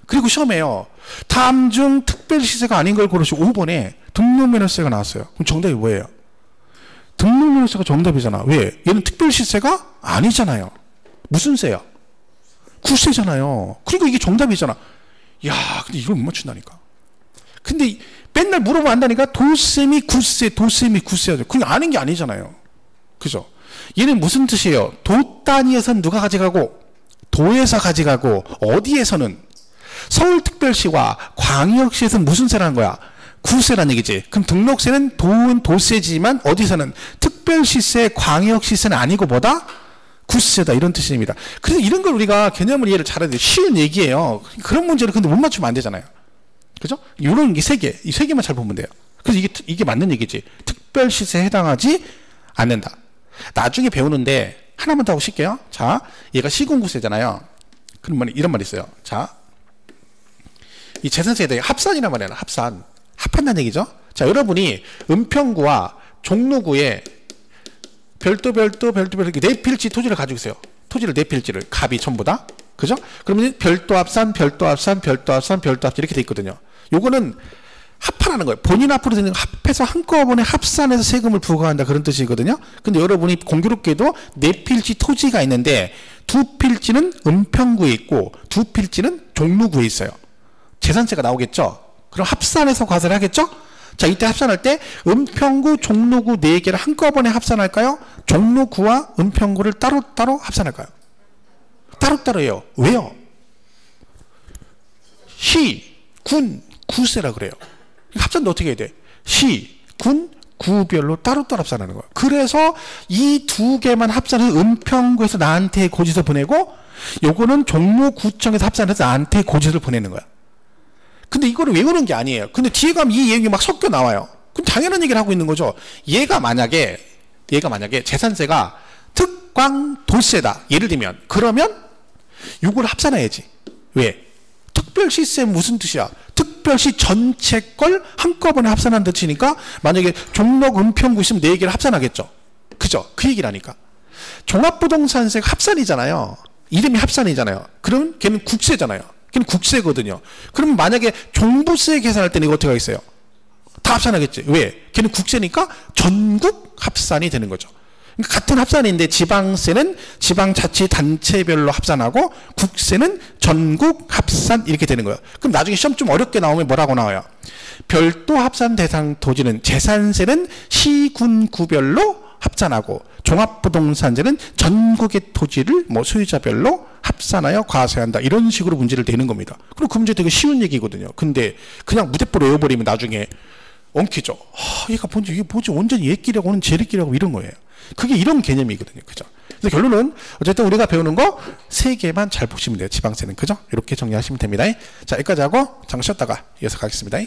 그리고 시험에요. 다음 중 특별시세가 아닌 걸 고르시고 5번에 등록면허세가 나왔어요. 그럼 정답이 뭐예요? 등록면허세가 정답이잖아. 왜? 얘는 특별시세가 아니잖아요. 무슨 세야? 구세잖아요. 그리고 이게 정답이잖아. 야, 근데 이걸 못 맞춘다니까. 근데 맨날 물어보면 안다니까. 도세 및 구세, 도세 및 구세 하죠. 그게 아는 게 아니잖아요. 그죠? 얘는 무슨 뜻이에요? 도 단위에서는 누가 가져가고 도에서 가져가고 어디에서는 서울특별시와 광역시에서는 무슨 세라는 거야? 구세라는 얘기지. 그럼 등록세는 도은 도세지만 어디서는 특별시세, 광역시세는 아니고 뭐다? 구세다 이런 뜻입니다. 그래서 이런 걸 우리가 개념을 이해를 잘해야 돼요. 쉬운 얘기예요. 그런 문제를 근데 못 맞추면 안 되잖아요. 그죠? 이런 게 세 개, 이 세 개만 잘 보면 돼요. 그래서 이게 맞는 얘기지. 특별시세에 해당하지 않는다. 나중에 배우는데 하나만 더 하고 쉴게요. 자, 얘가 시군구세잖아요. 그러면 이런 말이 있어요. 자, 이 재산세에 대해 합산이란 말이에요. 합산. 합한다는 얘기죠. 자, 여러분이 은평구와 종로구에 별도 이렇게 네 필지 토지를 가지고 있어요. 토지를 네 필지를 갑이 전부 다. 그죠? 그러면 별도 합산 이렇게 돼 있거든요. 요거는 합하라는 거예요. 본인 앞으로 되는 거 합해서 한꺼번에 합산해서 세금을 부과한다 그런 뜻이거든요. 근데 여러분이 공교롭게도 네 필지 토지가 있는데 두 필지는 은평구에 있고 두 필지는 종로구에 있어요. 재산세가 나오겠죠? 그럼 합산해서 과세를 하겠죠? 자, 이때 합산할 때 은평구, 종로구 네 개를 한꺼번에 합산할까요? 종로구와 은평구를 따로따로 합산할까요? 따로따로 해요. 왜요? 시, 군, 구세라 그래요. 합산도 어떻게 해야 돼? 시, 군, 구별로 따로따로 합산하는 거예요. 그래서 이 두 개만 합산해서 은평구에서 나한테 고지서 보내고 요거는 종로구청에서 합산해서 나한테 고지서를 보내는 거야. 근데 이거를 외우는 게 아니에요. 근데 뒤에 가면 이 얘기 막 섞여 나와요. 그럼 당연한 얘기를 하고 있는 거죠. 얘가 만약에 재산세가 특광도세다. 예를 들면 그러면 이걸 합산해야지. 왜? 특별시세 무슨 뜻이야? 특별시 전체 걸 한꺼번에 합산한 뜻이니까 만약에 종로 은평구 있으면 네 개를 합산하겠죠. 그죠? 그 얘기라니까. 종합부동산세가 합산이잖아요. 이름이 합산이잖아요. 그럼 걔는 국세잖아요. 걔는 국세거든요. 그러면 만약에 종부세 계산할 때는 이거 어떻게 하겠어요? 다 합산하겠지. 왜? 걔는 국세니까 전국 합산이 되는 거죠. 그러니까 같은 합산인데 지방세는 지방자치단체별로 합산하고 국세는 전국 합산 이렇게 되는 거예요. 그럼 나중에 시험 좀 어렵게 나오면 뭐라고 나와요? 별도 합산 대상 토지는 재산세는 시군구별로 합산하고 종합부동산세는 전국의 토지를 소유자별로 합산하여 과세한다. 이런 식으로 문제를 내는 겁니다. 그리고 그 문제 되게 쉬운 얘기거든요. 근데 그냥 무대뽀로 외워버리면 나중에 엉키죠. 얘가 뭔지 이게 뭐지? 온전히 얘끼라고 오는 제리끼라고 이런 거예요. 그게 이런 개념이거든요. 그죠? 그래서 결론은 어쨌든 우리가 배우는 거 세 개만 잘 보시면 돼요. 지방세는. 그죠? 이렇게 정리하시면 됩니다. 자, 여기까지 하고 잠깐 쉬었다가 이어서 가겠습니다.